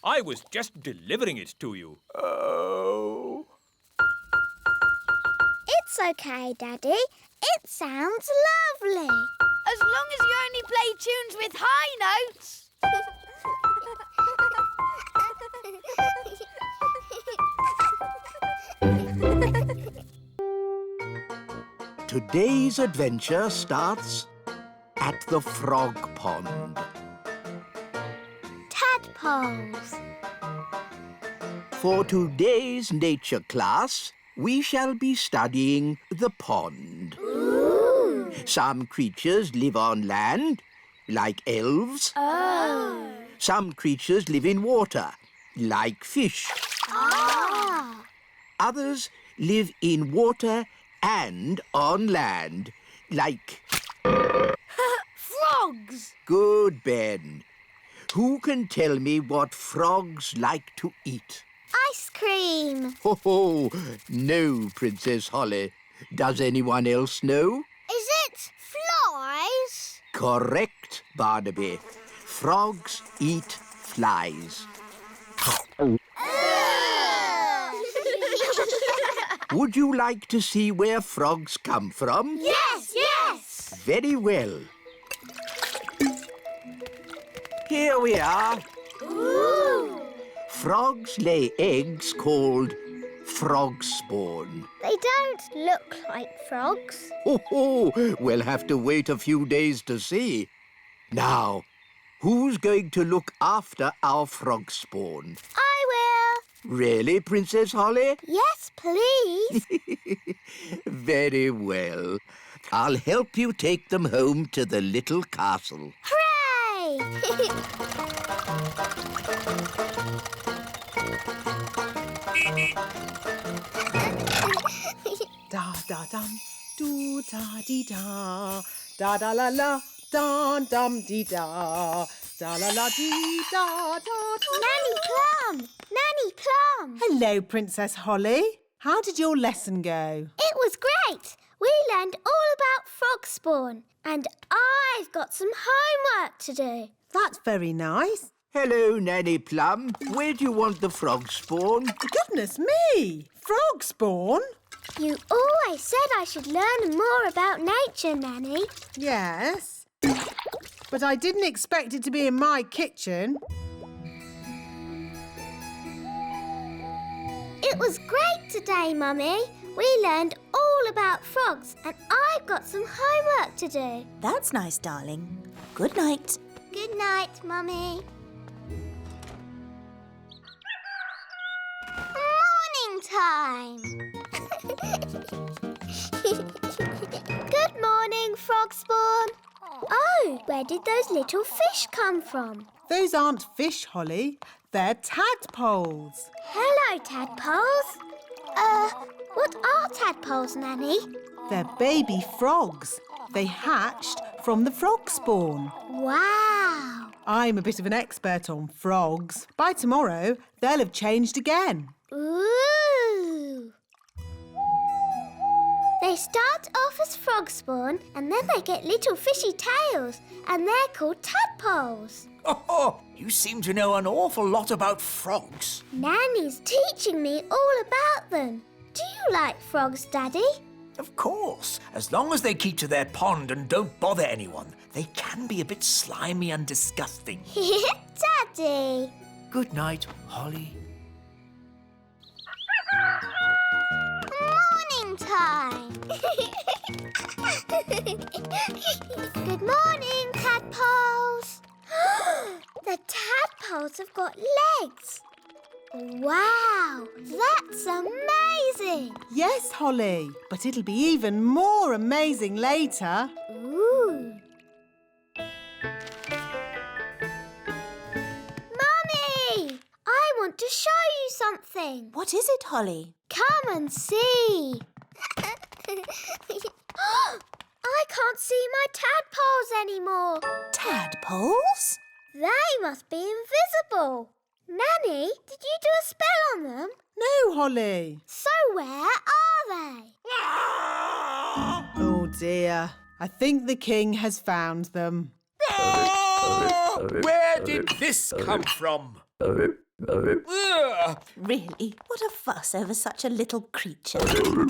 I was just delivering it to you. Oh. It's okay, Daddy. It sounds lovely. As long as you only play tunes with high notes. Today's adventure starts at the frog pond. tadpoles. For today's nature class, we shall be studying the pond. Ooh. Some creatures live on land, like elves. Oh. Some creatures live in water, like fish. Ah. Others live in water and on land, like... Frogs. Good, Ben. Who can tell me what frogs like to eat? Ice cream. Ho, no, Princess Holly. Does anyone else know? Is it flies? Correct, Barnaby. Frogs eat flies. Would you like to see where frogs come from? Yes, yes. Very well. Here we are. Ooh. Frogs lay eggs called frog spawn. They don't look like frogs. Oh, we'll have to wait a few days to see. Now, who's going to look after our frog spawn? I will. Really, Princess Holly? Yes, please. Very well. I'll help you take them home to the little castle. Hooray! Da da dum, do da dee da, da da la la, da dum dee da, da la la dee da da da. Nanny Plum! Nanny Plum! Hello, Princess Holly. How did your lesson go? It was great. We learned all about frog spawn, and I've got some homework to do. That's very nice. Hello, Nanny Plum. Where do you want the frog spawn? Goodness me! Frog spawn? You always said I should learn more about nature, Nanny. Yes. But I didn't expect it to be in my kitchen. It was great today, Mummy. We learned all about frogs, and I've got some homework to do. That's nice, darling. Good night. Good night, Mummy. Morning time. Good morning, frog spawn. Oh, where did those little fish come from? Those aren't fish, Holly. They're tadpoles. Hello, tadpoles. What are tadpoles, Nanny? They're baby frogs. They hatched from the frog spawn. Wow. I'm a bit of an expert on frogs. By tomorrow, they'll have changed again. Ooh. They start off as frog spawn and then they get little fishy tails and they're called tadpoles. Oh, you seem to know an awful lot about frogs. Nanny's teaching me all about them. Do you like frogs, Daddy? Of course. As long as they keep to their pond and don't bother anyone, they can be a bit slimy and disgusting. Daddy! Good night, Holly. Morning time! Good morning, tadpoles! The tadpoles have got legs! Wow, that's amazing! Yes, Holly, but it'll be even more amazing later. Ooh. Mummy! I want to show you something. What is it, Holly? Come and see. I can't see my tadpoles anymore. Tadpoles? They must be invisible. Nanny, did you do a spell on them? No, Holly. So where are they? Oh, dear. I think the king has found them. Oh, where did this come from? Ugh. Really? What a fuss over such a little creature. My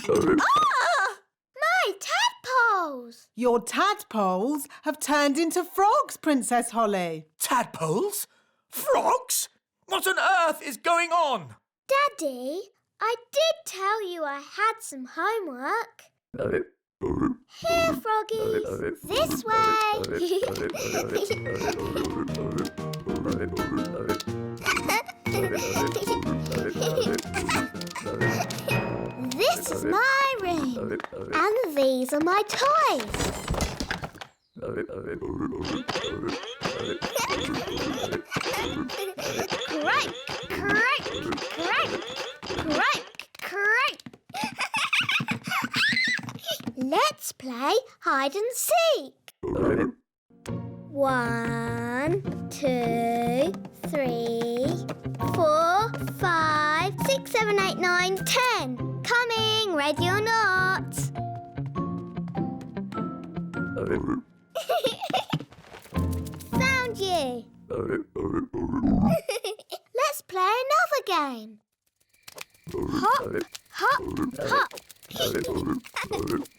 tadpoles! Your tadpoles have turned into frogs, Princess Holly. Tadpoles? Frogs? What on earth is going on? Daddy, I did tell you I had some homework. Here, froggies. This way. This is my room. And these are my toys. Crank, crank, crank, crank, crank. Let's play hide and seek. 1, 2, 3, 4, 5, 6, 7, 8, 9, 10. Coming, ready or not. Found you. Let's play another game. Hop, hop, hop.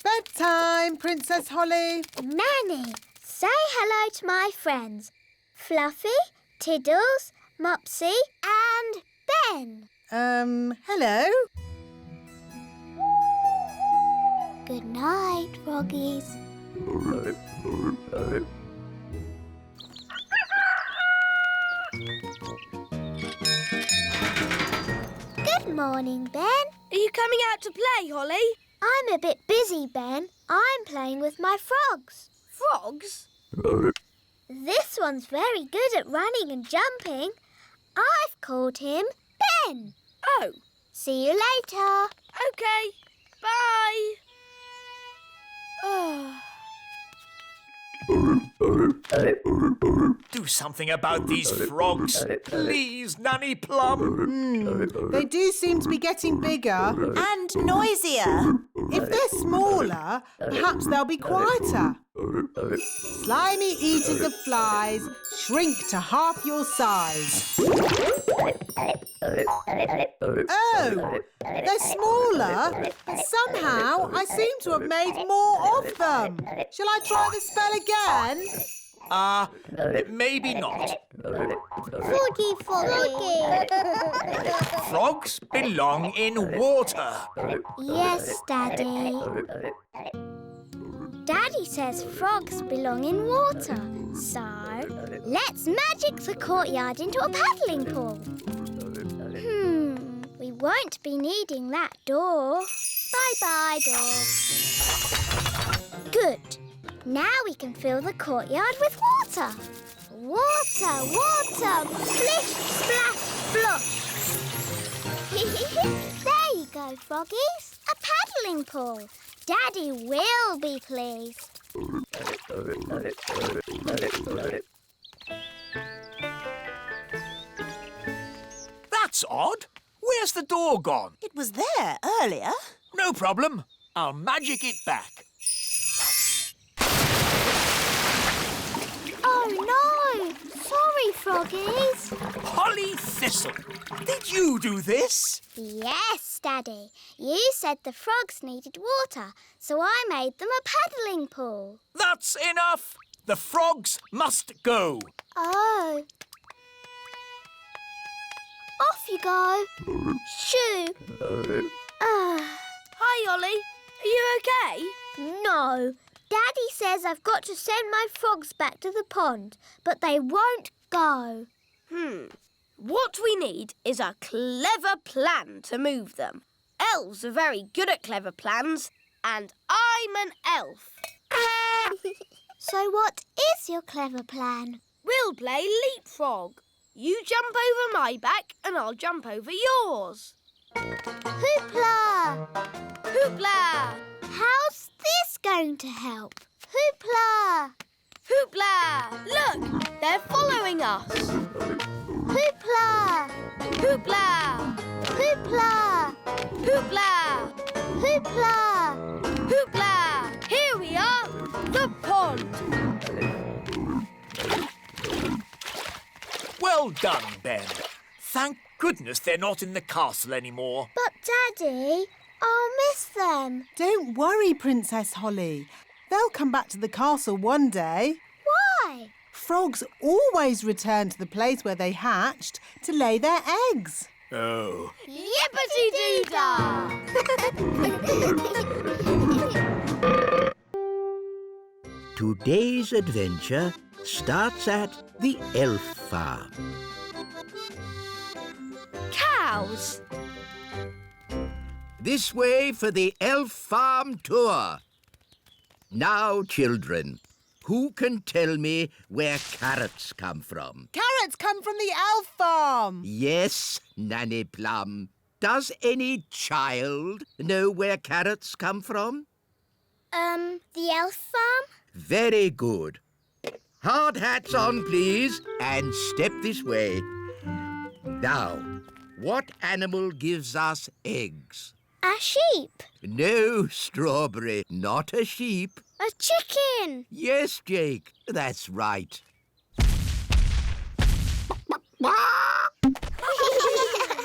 Bedtime, Princess Holly. Nanny, say hello to my friends. Fluffy, Tiddles, Mopsy and Ben. Hello? Good night, froggies. Good morning, Ben. Are you coming out to play, Holly? I'm a bit busy, Ben. I'm playing with my frogs. Frogs? This one's very good at running and jumping. I've called him Ben. Oh. See you later. OK. Bye. Oh. Do something about these frogs. Please, Nanny Plum. They do seem to be getting bigger. And noisier. If they're smaller, perhaps they'll be quieter. Slimy eaters of flies, shrink to half your size. Oh, they're smaller, but somehow I seem to have made more of them. Shall I try the spell again? Maybe not. Froggy, froggy. Frogs belong in water. Yes, Daddy. Daddy says frogs belong in water. So, let's magic the courtyard into a paddling pool. We won't be needing that door. Bye-bye, door. Good. Now we can fill the courtyard with water. Water, water, splish, splash, splosh. There you go, froggies. A paddling pool. Daddy will be pleased. That's odd. Where's the door gone? It was there earlier. No problem. I'll magic it back. Oh, no! Sorry, froggies. Holly Thistle, did you do this? Yes, Daddy. You said the frogs needed water, so I made them a paddling pool. That's enough. The frogs must go. Oh. Off you go. Shoo. Hi, Ollie. Are you OK? No. Daddy says I've got to send my frogs back to the pond, but they won't go. What we need is a clever plan to move them. Elves are very good at clever plans, and I'm an elf. So what is your clever plan? We'll play leapfrog. You jump over my back and I'll jump over yours. Hoopla! Hoopla! How's this going to help? Hoopla! Hoopla! Look, they're following us. Hoopla! Hoopla! Hoopla! Hoopla! Hoopla! Hoopla! Here we are, the pond. Well done, Ben. Thank goodness they're not in the castle anymore. But, Daddy, I'll miss them. Don't worry, Princess Holly. They'll come back to the castle one day. Why? Frogs always return to the place where they hatched to lay their eggs. Oh. Yippity-doo-dah! Today's adventure starts at the elf farm. cows. This way for the elf farm tour. Now, children, who can tell me where carrots come from? Carrots come from the elf farm. Yes, Nanny Plum. Does any child know where carrots come from? The elf farm? Very good. Hard hats on, please, and step this way. Now, what animal gives us eggs? A sheep. No, Strawberry, not a sheep. A chicken. Yes, Jake, that's right.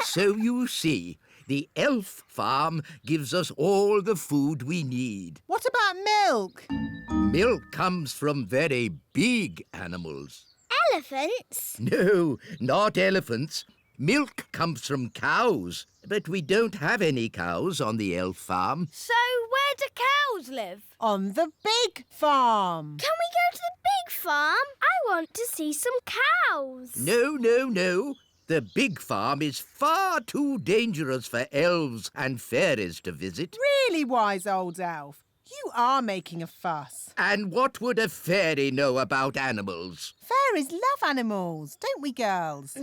So you see, the elf farm gives us all the food we need. What about milk? Milk comes from very big animals. Elephants? No, not elephants. Milk comes from cows, but we don't have any cows on the elf farm. So where do cows live? On the big farm. Can we go to the big farm? I want to see some cows. No. The big farm is far too dangerous for elves and fairies to visit. Really, wise old elf. You are making a fuss. And what would a fairy know about animals? Fairies love animals, don't we, girls?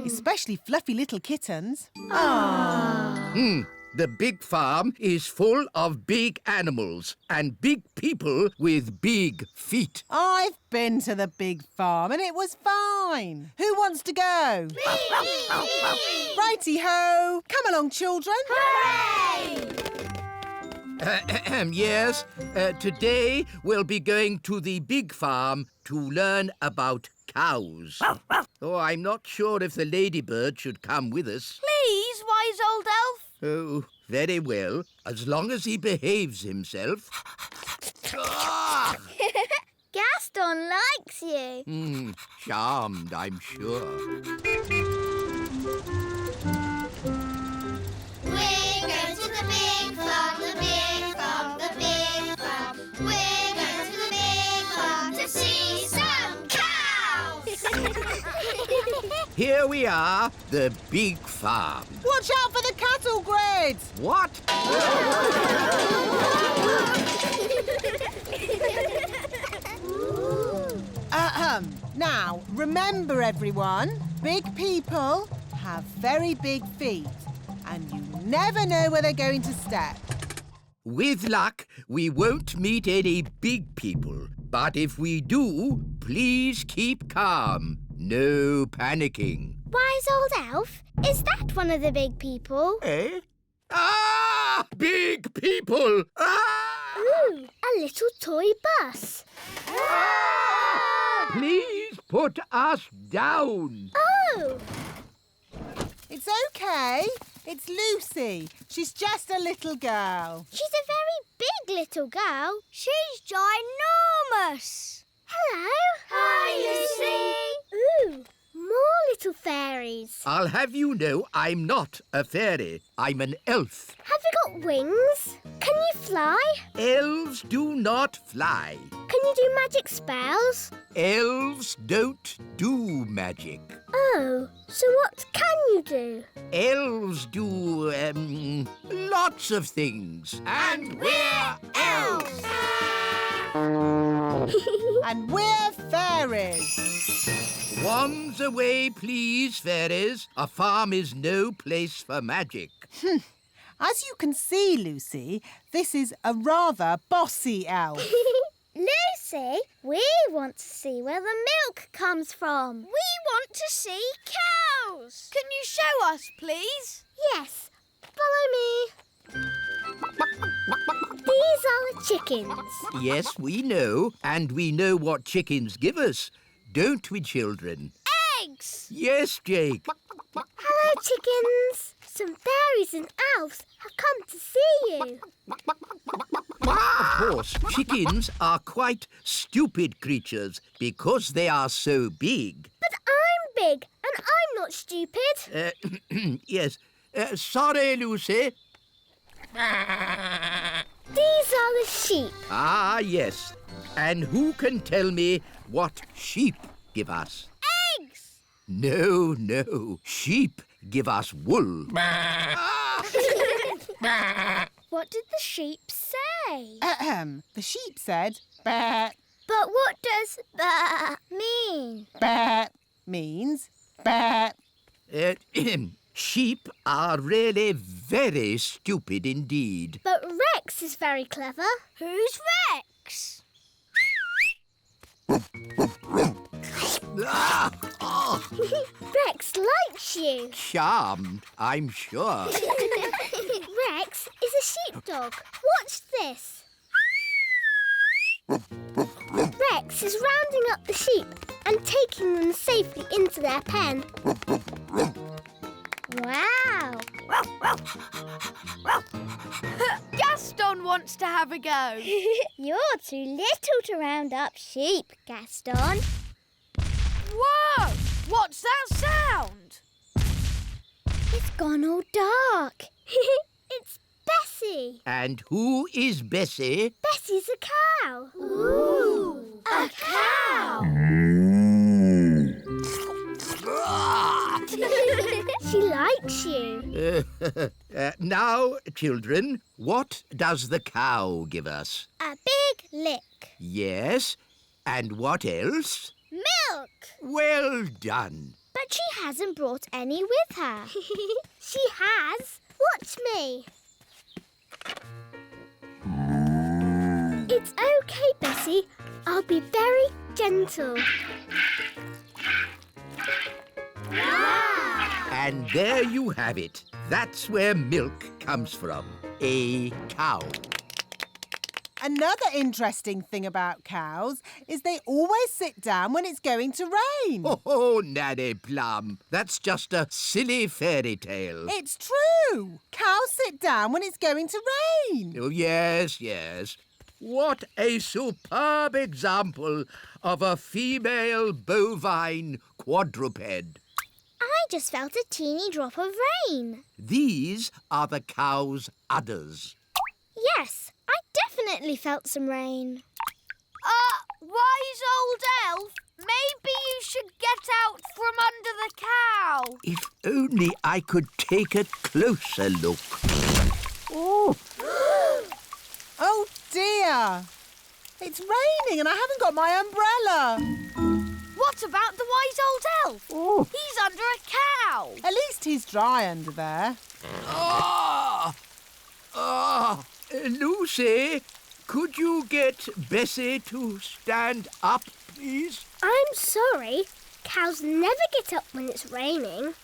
Especially fluffy little kittens. The big farm is full of big animals and big people with big feet. I've been to the big farm and it was fine. Who wants to go? Righty-ho. Come along, children. Hooray! Yes, today we'll be going to the big farm to learn about cows. Oh, I'm not sure if the ladybird should come with us. Please, wise old elf. Oh, very well, as long as he behaves himself. Gaston likes you. Charmed, I'm sure. We're going to the big farm, the big farm, the big farm. We're going to the big farm to see some cows. Here we are, the big farm. Watch out for the cattle grids. What? Now, remember everyone, big people have very big feet and you never know where they're going to step. With luck, we won't meet any big people. But if we do, please keep calm. No panicking. Wise old elf, is that one of the big people? Eh? Ah! Big people! Ah! Ooh, a little toy bus. Please put us down. Oh! It's okay. It's Lucy. She's just a little girl. She's a very big little girl. She's ginormous. Hello. Hi, Lucy. Ooh, more little fairies. I'll have you know I'm not a fairy. I'm an elf. Have you got wings? Can you fly? Elves do not fly. Can you do magic spells? Elves don't do magic. Oh, so what can you do? Elves do, lots of things. And we're elves! And we're fairies. Wands away, please, fairies. A farm is no place for magic. As you can see, Lucy, this is a rather bossy elf. Lucy, we want to see where the milk comes from. We want to see cows. Can you show us, please? Yes, follow me. These are the chickens. Yes, we know. And we know what chickens give us. Don't we, children? Eggs! Yes, Jake. Hello, chickens. Some fairies and elves have come to see you. Of course, chickens are quite stupid creatures because they are so big. But I'm big and I'm not stupid. Yes. Sorry, Lucy. These are the sheep. Ah, yes. And who can tell me what sheep give us? Eggs! No. Sheep give us wool. What did the sheep say? The sheep said, "Bah." But what does mean? Bah means bah. Sheep are really very stupid indeed. But Rex is very clever. Who's Rex? Rex likes you. Charmed, I'm sure. Rex is a sheepdog. Watch this. Rex is rounding up the sheep and taking them safely into their pen. Wow! Gaston wants to have a go. You're too little to round up sheep, Gaston. Whoa! What's that sound? It's gone all dark. It's Bessie. And who is Bessie? Bessie's a cow. Ooh! A cow! She likes you. Now, children, what does the cow give us? A big lick. Yes, and what else? Milk. Well done. But she hasn't brought any with her. She has. Watch me. It's okay, Bessie. I'll be very gentle. Wow! And there you have it. That's where milk comes from. A cow. Another interesting thing about cows is they always sit down when it's going to rain. Oh, Nanny Plum, that's just a silly fairy tale. It's true. Cows sit down when it's going to rain. Oh, yes, yes. What a superb example of a female bovine quadruped. I just felt a teeny drop of rain. These are the cow's udders. Yes, I definitely felt some rain. Wise old elf, maybe you should get out from under the cow. If only I could take a closer look. Oh! Oh dear! It's raining and I haven't got my umbrella. What about the wise old elf? Oh. He's under a cow. At least he's dry under there. Lucy, could you get Bessie to stand up, please? I'm sorry. Cows never get up when it's raining.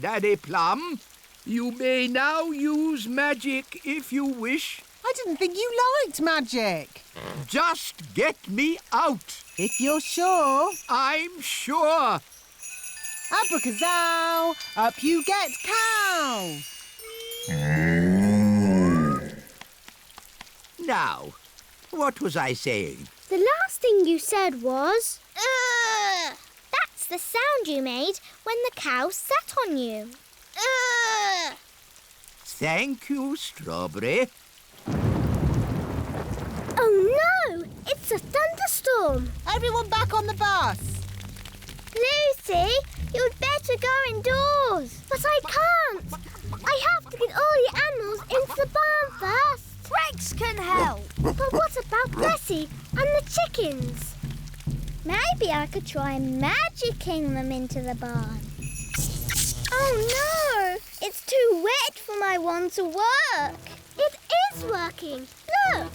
Nanny Plum, you may now use magic if you wish. I didn't think you liked magic. Just get me out. If you're sure. I'm sure. Abracazoo, up you get, cow. Now, what was I saying? The last thing you said was... Ugh! That's the sound you made when the cow sat on you. Ugh! Thank you, Strawberry. Oh no! It's a thunderstorm! Everyone back on the bus! Lucy, you'd better go indoors. But I can't! I have to get all the animals into the barn first. Rex can help. But what about Bessie and the chickens? Maybe I could try magicking them into the barn. Oh no! It's too wet for my wand to work. It is working. Look!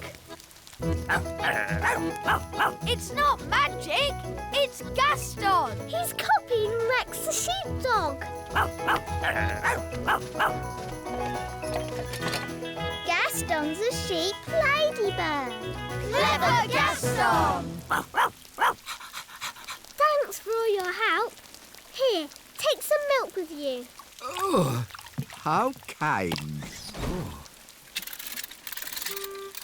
It's not magic, it's Gaston. He's copying Rex the sheepdog. Gaston's a sheep ladybird. Clever Gaston! Thanks for all your help. Here, take some milk with you. Oh, how kind.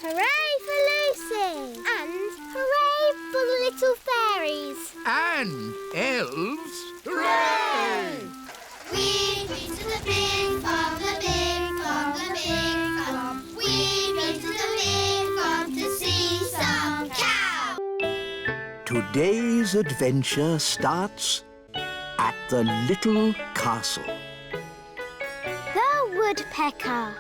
Hooray for Lucy! And hooray for the little fairies! And elves. Hooray! We've been to the big farm, the big farm, the big farm. We've been to the big farm to see some cow. Today's adventure starts at the little castle. The woodpecker.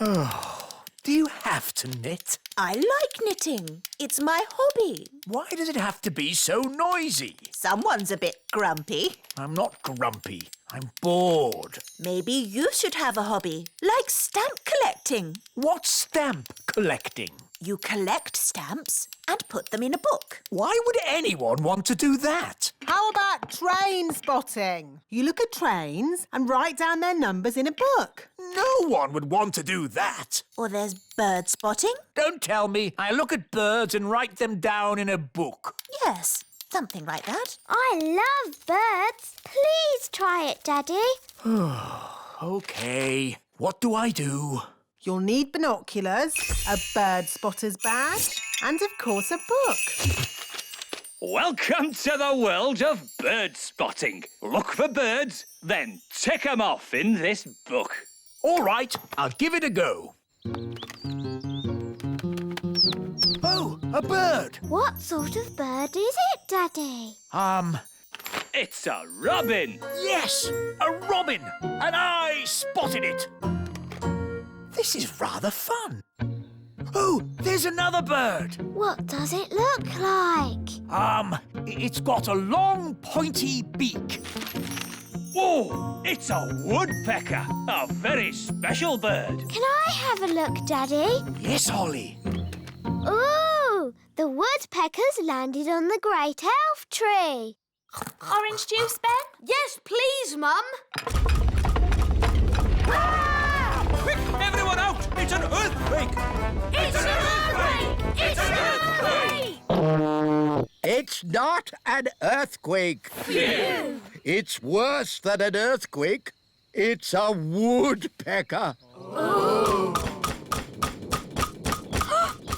Oh, do you have to knit? I like knitting. It's my hobby. Why does it have to be so noisy? Someone's a bit grumpy. I'm not grumpy. I'm bored. Maybe you should have a hobby, like stamp collecting. What's stamp collecting? You collect stamps and put them in a book. Why would anyone want to do that? How about train spotting? You look at trains and write down their numbers in a book. No one would want to do that. Or there's bird spotting. Don't tell me I look at birds and write them down in a book. Yes, something like that. I love birds. Please try it, Daddy. OK. What do I do? You'll need binoculars, a bird spotter's badge, and of course a book. Welcome to the world of bird spotting. Look for birds, then tick 'em off in this book. All right, I'll give it a go. Oh, a bird. What sort of bird is it, Daddy? It's a robin. Yes, a robin. And I spotted it. This is rather fun. Oh, there's another bird. What does it look like? It's got a long, pointy beak. Oh, it's a woodpecker. A very special bird. Can I have a look, Daddy? Yes, Holly. Ooh, the woodpeckers landed on the great elf tree. Orange juice, Ben? Yes, please, Mum. Quick, everyone out! It's an earthquake! It's an earthquake! It's an earthquake! It's not an earthquake. Phew. It's worse than an earthquake. It's a woodpecker. Oh.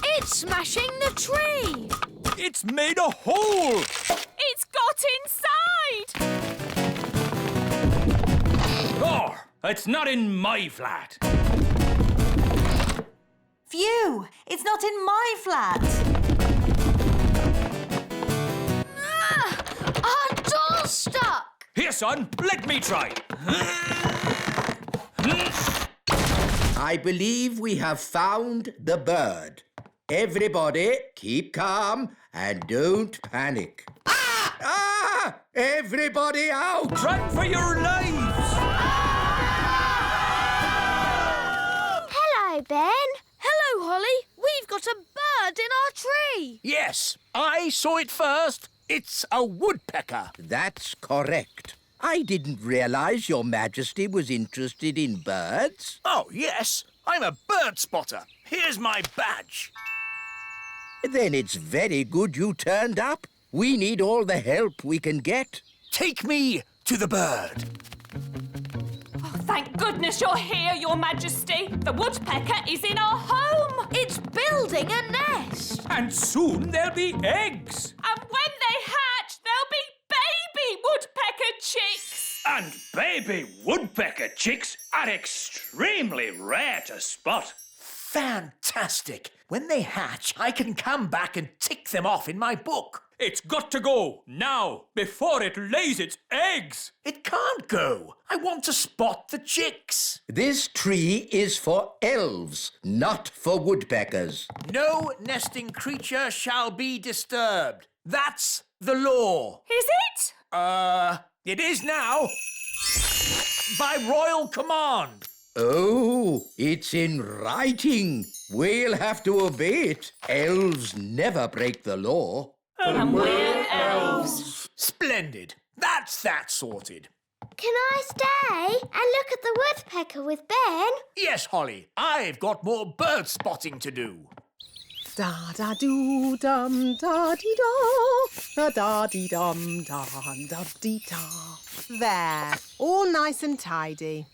It's smashing the tree. It's made a hole! It's got inside! Oh, it's not in my flat. Phew! It's not in my flat. Our door's stuck. Here, son, let me try. I believe we have found the bird. Everybody, keep calm and don't panic. Ah! Ah! Everybody out! Run for your lives! Hello, Ben. Hello, Holly. We've got a bird in our tree. Yes, I saw it first. It's a woodpecker. That's correct. I didn't realise Your Majesty was interested in birds. Oh, yes. I'm a bird spotter. Here's my badge. Then it's very good you turned up. We need all the help we can get. Take me to the bird. Oh, thank goodness you're here, Your Majesty. The woodpecker is in our home. It's building a nest. And soon there'll be eggs. And when they hatch, there'll be baby woodpecker chicks. And baby woodpecker chicks are extremely rare to spot. Fantastic. When they hatch, I can come back and tick them off in my book. It's got to go now, before it lays its eggs. It can't go. I want to spot the chicks. This tree is for elves, not for woodpeckers. No nesting creature shall be disturbed. That's the law. Is it? It is now. By royal command. Oh, it's in writing. We'll have to obey it. Elves never break the law. And we're elves. Splendid. That's that sorted. Can I stay and look at the woodpecker with Ben? Yes, Holly. I've got more bird spotting to do. Da-da-doo-dum, da-dee-da, da-da-dee-dum, da-da-dee-da. There, all nice and tidy.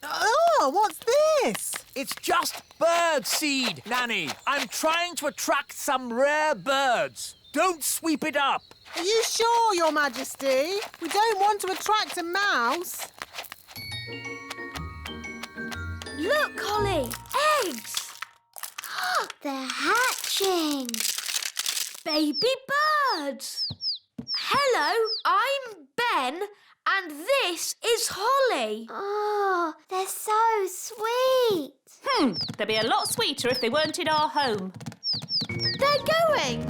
Oh, what's this? It's just bird seed, Nanny. I'm trying to attract some rare birds. Don't sweep it up. Are you sure, Your Majesty? We don't want to attract a mouse. Look, Holly. Eggs. They're hatching. Baby birds! Hello, I'm Ben, and this is Holly. Oh, they're so sweet. They'd be a lot sweeter if they weren't in our home. They're going.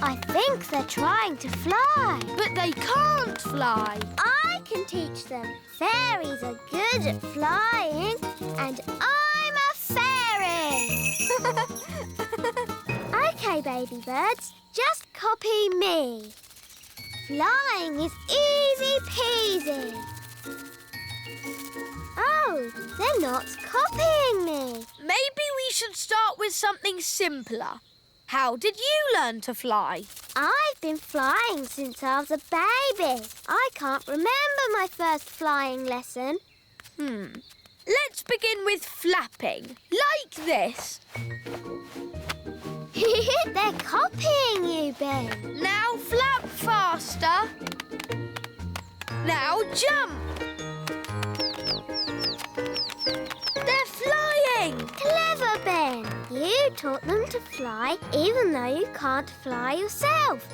I think they're trying to fly. But they can't fly. I can teach them. Fairies are good at flying, and I'm a fairy. OK, baby birds, just copy me. Flying is easy peasy. Oh, they're not copying me. Maybe we should start with something simpler. How did you learn to fly? I've been flying since I was a baby. I can't remember my first flying lesson. Let's begin with flapping, like this. They're copying you, Ben. Now flap faster. Now jump. They're flying. Clever, Ben. You taught them to fly even though you can't fly yourself.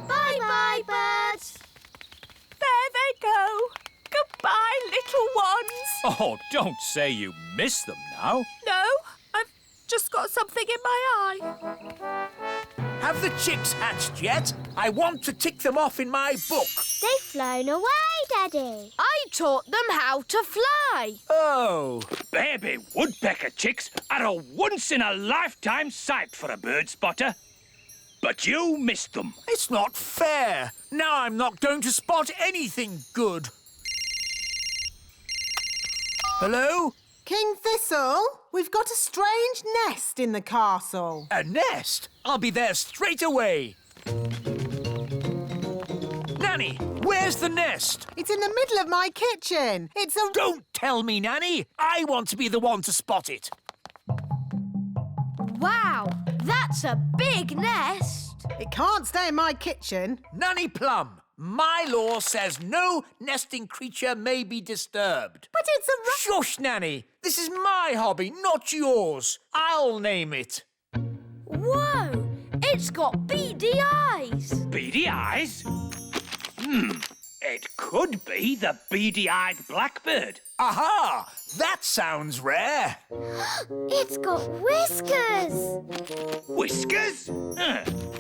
Bye-bye, birds. There they go. Goodbye, little ones. Oh, don't say you miss them now. No, I've just got something in my eye. Have the chicks hatched yet? I want to tick them off in my book. They've flown away, Daddy. I taught them how to fly. Oh. Baby woodpecker chicks are a once-in-a-lifetime sight for a bird spotter. But you missed them. It's not fair. Now I'm not going to spot anything good. Hello? King Thistle, we've got a strange nest in the castle. A nest? I'll be there straight away. Nanny, where's the nest? It's in the middle of my kitchen. It's a... Don't tell me, Nanny. I want to be the one to spot it. Wow, that's a big nest. It can't stay in my kitchen. Nanny Plum, my law says no nesting creature may be disturbed. But it's a... Shush, Nanny. This is my hobby, not yours. I'll name it. Whoa, it's got beady eyes. Beady eyes? It could be the beady-eyed blackbird. Aha! That sounds rare. It's got whiskers. Whiskers?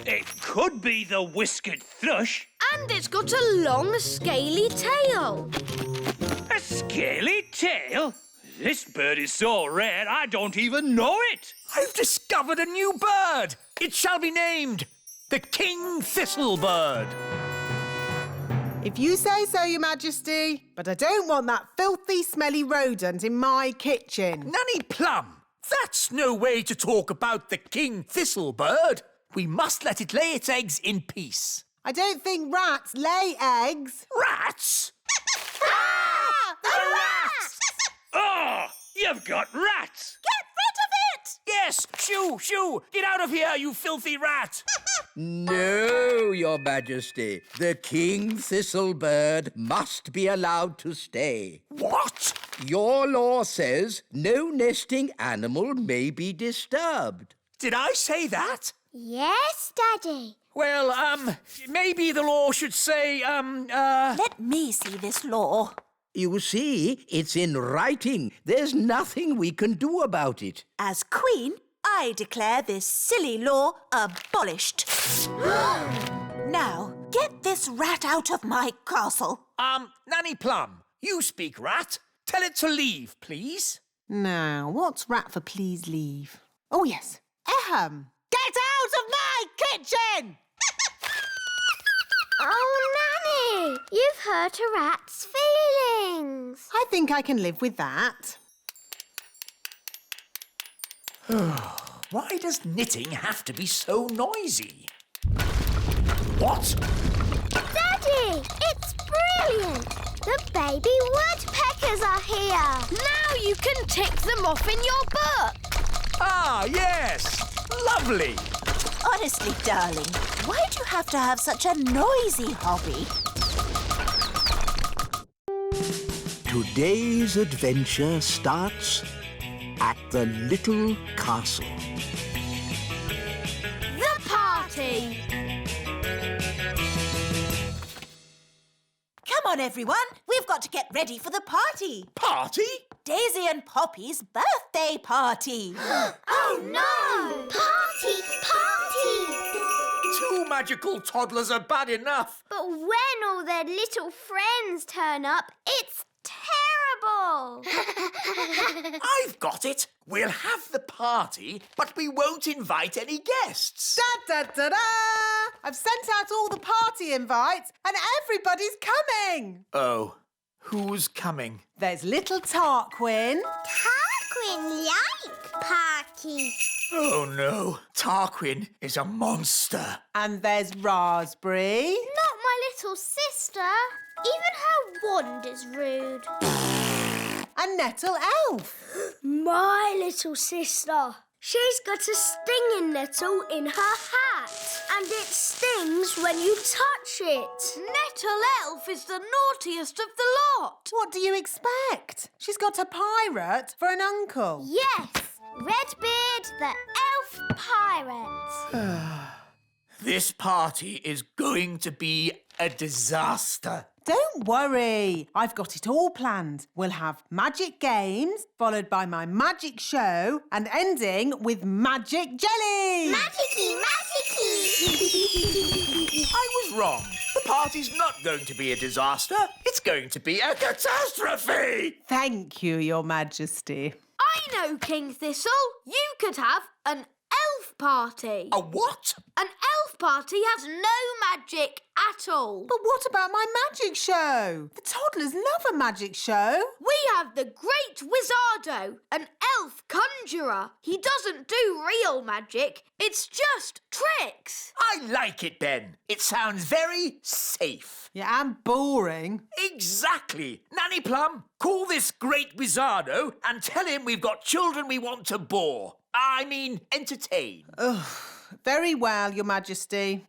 It could be the whiskered thrush. And it's got a long, scaly tail. A scaly tail? This bird is so rare I don't even know it. I've discovered a new bird. It shall be named the King Thistlebird. If you say so, Your Majesty, but I don't want that filthy, smelly rodent in my kitchen. Nanny Plum, that's no way to talk about the King Thistlebird. We must let it lay its eggs in peace. I don't think rats lay eggs. Rats? The rats! Oh, you've got rats. Get rid of it! Yes, shoo, shoo! Get out of here, you filthy rat! No, Your Majesty. The King Thistlebird must be allowed to stay. What? Your law says no nesting animal may be disturbed. Did I say that? Yes, Daddy. Well, maybe the law should say, Let me see this law. You see, it's in writing. There's nothing we can do about it. As Queen, I declare this silly law abolished. Now, get this rat out of my castle. Nanny Plum, you speak rat. Tell it to leave, please. Now, what's rat for please leave? Oh, yes. Ahem. Get out of my kitchen! Oh, Nanny, you've hurt a rat's feelings. I think I can live with that. Why does knitting have to be so noisy? What? Daddy, it's brilliant. The baby woodpeckers are here. Now you can tick them off in your book. Ah, yes. Lovely. Honestly, darling, why do you have to have such a noisy hobby? Today's adventure starts at the little castle. The party! Come on, everyone. We've got to get ready for the party. Party? Daisy and Poppy's birthday party. Oh no! Party! Party! 2 magical toddlers are bad enough. But when all their little friends turn up, it's terrible! I've got it. We'll have the party, but we won't invite any guests. Da-da-da-da! I've sent out all the party invites and everybody's coming. Oh, who's coming? There's little Tarquin. Tarquin like party. Oh no, Tarquin is a monster. And there's Raspberry. Not my little sister. Even her wand is rude. And Nettle Elf. My little sister. She's got a stinging nettle in her hat, and it stings when you touch it. Nettle Elf is the naughtiest of the lot. What do you expect? She's got a pirate for an uncle. Yes, Redbeard the elf pirate. This party is going to be a disaster. Don't worry, I've got it all planned. We'll have magic games, followed by my magic show, and ending with magic jelly. Magicy, magicy! I was wrong. The party's not going to be a disaster. It's going to be a catastrophe. Thank you, Your Majesty. I know, King Thistle. You could have an elf party. A what? An elf party has no magic at all. But what about my magic show? The toddlers love a magic show. We have the Great Wizardo, an elf conjurer. He doesn't do real magic. It's just tricks. I like it, Ben. It sounds very safe. Yeah, and boring. Exactly. Nanny Plum, call this Great Wizardo and tell him we've got children we want to bore. I mean, entertain. Ugh, very well, Your Majesty.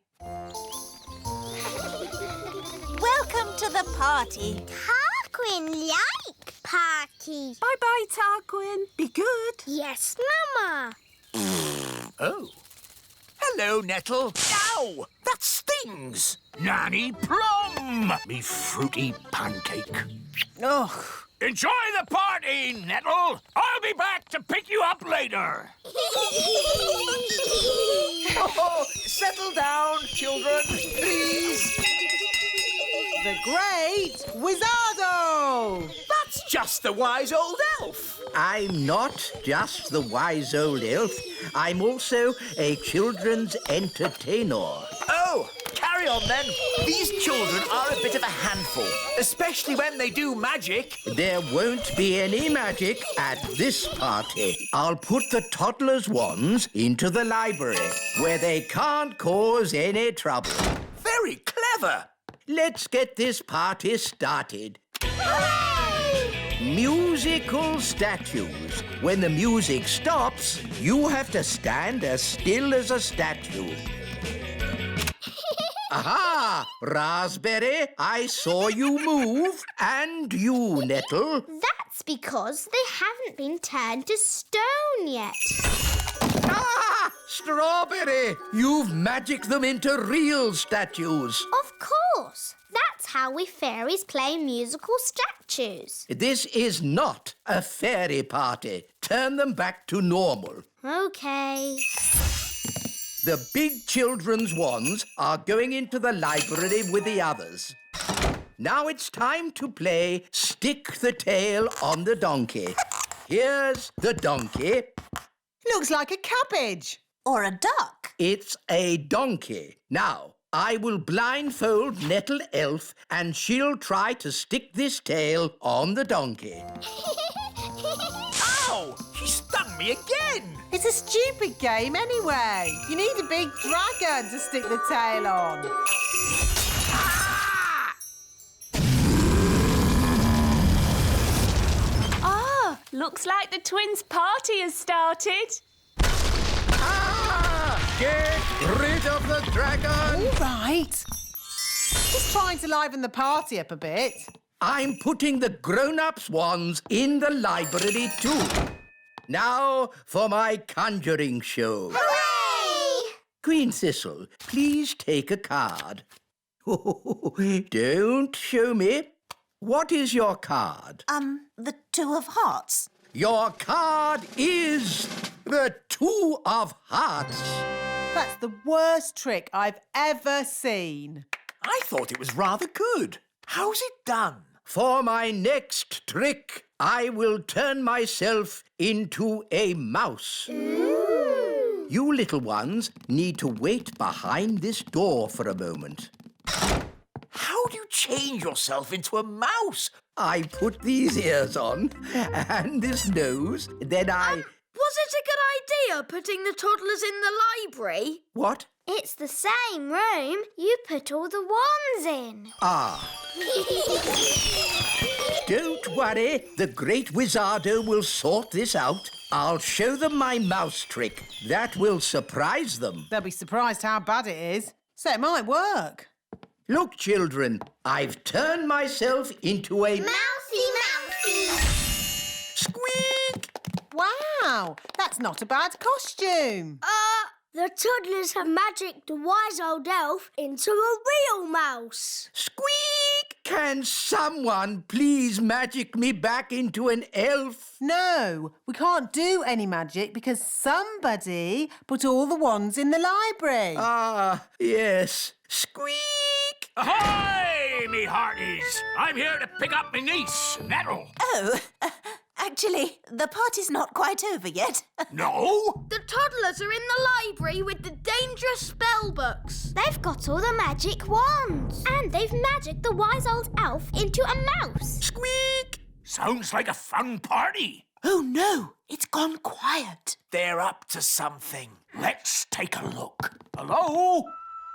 Welcome to the party. Tarquin like party. Bye-bye, Tarquin. Be good. Yes, Mama. Oh. Hello, Nettle. Ow! That stings. Nanny Plum, me fruity pancake. Ugh. Enjoy the party, Nettle. I'll be back to pick you up later. Oh, settle down, children, please. The Great Wizardo! That's just the wise old elf. I'm not just the wise old elf. I'm also a children's entertainer. Oh, carry on then. These children are a bit of a handful, especially when they do magic. There won't be any magic at this party. I'll put the toddlers' wands into the library, where they can't cause any trouble. Very clever. Let's get this party started. Musical statues. When the music stops, you have to stand as still as a statue. Aha! Raspberry, I saw you move. And you, Nettle. That's because they haven't been turned to stone yet. Ah! Strawberry! You've magicked them into real statues. Of course. That's how we fairies play musical statues. This is not a fairy party. Turn them back to normal. OK. The big children's wands are going into the library with the others. Now it's time to play Stick the Tail on the Donkey. Here's the donkey. Looks like a cabbage. Or a duck. It's a donkey. Now, I will blindfold Nettle Elf and she'll try to stick this tail on the donkey. Ow! She stung me again. It's a stupid game anyway. You need a big dragon to stick the tail on. Ah, looks like the twins' party has started. Get rid of the dragon! All right. Just trying to liven the party up a bit. I'm putting the grown-ups' wands in the library too. Now for my conjuring show. Hooray! Queen Thistle, please take a card. Don't show me. What is your card? The Two of Hearts. Your card is the Two of Hearts. That's the worst trick I've ever seen. I thought it was rather good. How's it done? For my next trick, I will turn myself into a mouse. Ooh. You little ones need to wait behind this door for a moment. How do you change yourself into a mouse? I put these ears on and this nose, then I... Was it a good idea putting the toddlers in the library? What? It's the same room. You put all the wands in. Ah. Don't worry, the great Wizardo will sort this out. I'll show them my mouse trick. That will surprise them. They'll be surprised how bad it is. So it might work. Look, children, I've turned myself into a... Mousy! Squeak! Wow, that's not a bad costume. The toddlers have magicked the wise old elf into a real mouse. Squeak! Can someone please magic me back into an elf? No, we can't do any magic because somebody put all the wands in the library. Ah, yes. Squeak! Ahoy, me hearties! I'm here to pick up me niece, Nettle. Oh, actually, the party's not quite over yet. No? The toddlers are in the library with the dangerous spell books. They've got all the magic wands. And they've magicked the wise old elf into a mouse. Squeak! Sounds like a fun party. Oh, no, it's gone quiet. They're up to something. Let's take a look. Hello?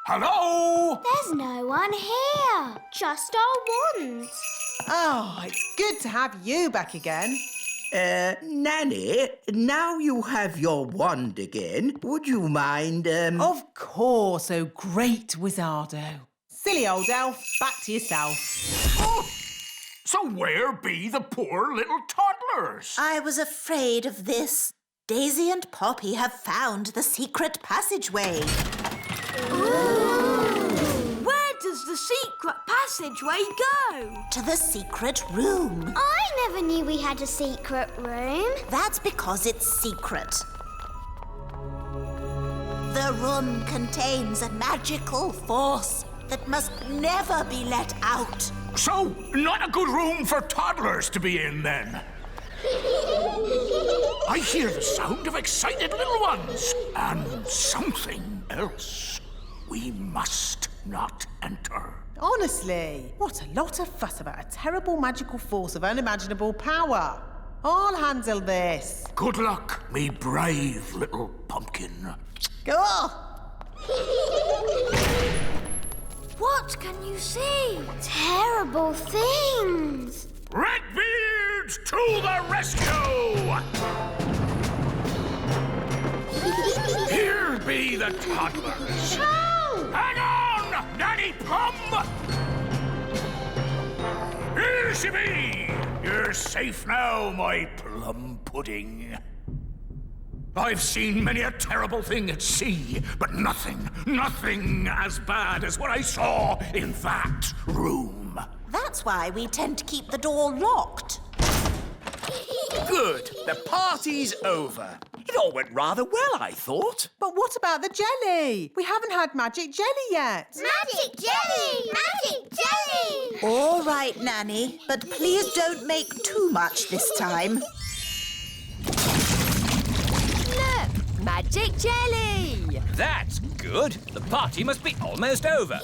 Hello? There's no one here. Just our wands. Oh, it's good to have you back again. Nanny, now you have your wand again. Would you mind, Of course, oh great Wizardo. Silly old elf, back to yourself. Oh, so where be the poor little toddlers? I was afraid of this. Daisy and Poppy have found the secret passageway. Where does the secret passageway go? To the secret room. I never knew we had a secret room. That's because it's secret. The room contains a magical force that must never be let out. So, not a good room for toddlers to be in, then? I hear the sound of excited little ones and something else. We must not enter. Honestly, what a lot of fuss about a terrible magical force of unimaginable power. I'll handle this. Good luck, me brave little pumpkin. Go on. What can you see? Terrible things. Redbeards to the rescue! Here be the toddlers. Hang on, Nanny Plum! Here she be! You're safe now, my plum pudding. I've seen many a terrible thing at sea, but nothing as bad as what I saw in that room. That's why we tend to keep the door locked. Good. The party's over. It all went rather well, I thought. But what about the jelly? We haven't had magic jelly yet. Magic jelly! Magic jelly! All right, Nanny, but please don't make too much this time. Look, magic jelly. That's good. The party must be almost over.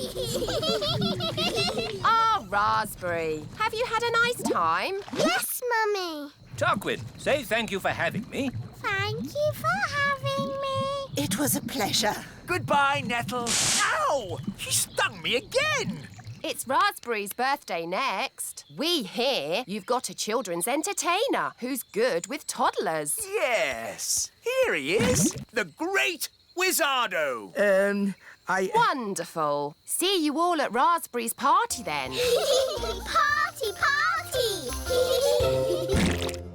Ah, Raspberry, have you had a nice time? Yes, Mummy. Tarquin, say thank you for having me. Thank you for having me. It was a pleasure. Goodbye, Nettle. Ow! She stung me again. It's Raspberry's birthday next. We hear you've got a children's entertainer who's good with toddlers. Yes. Here he is. The great Wizardo. Wonderful. See you all at Raspberry's party then. Party! Party, party!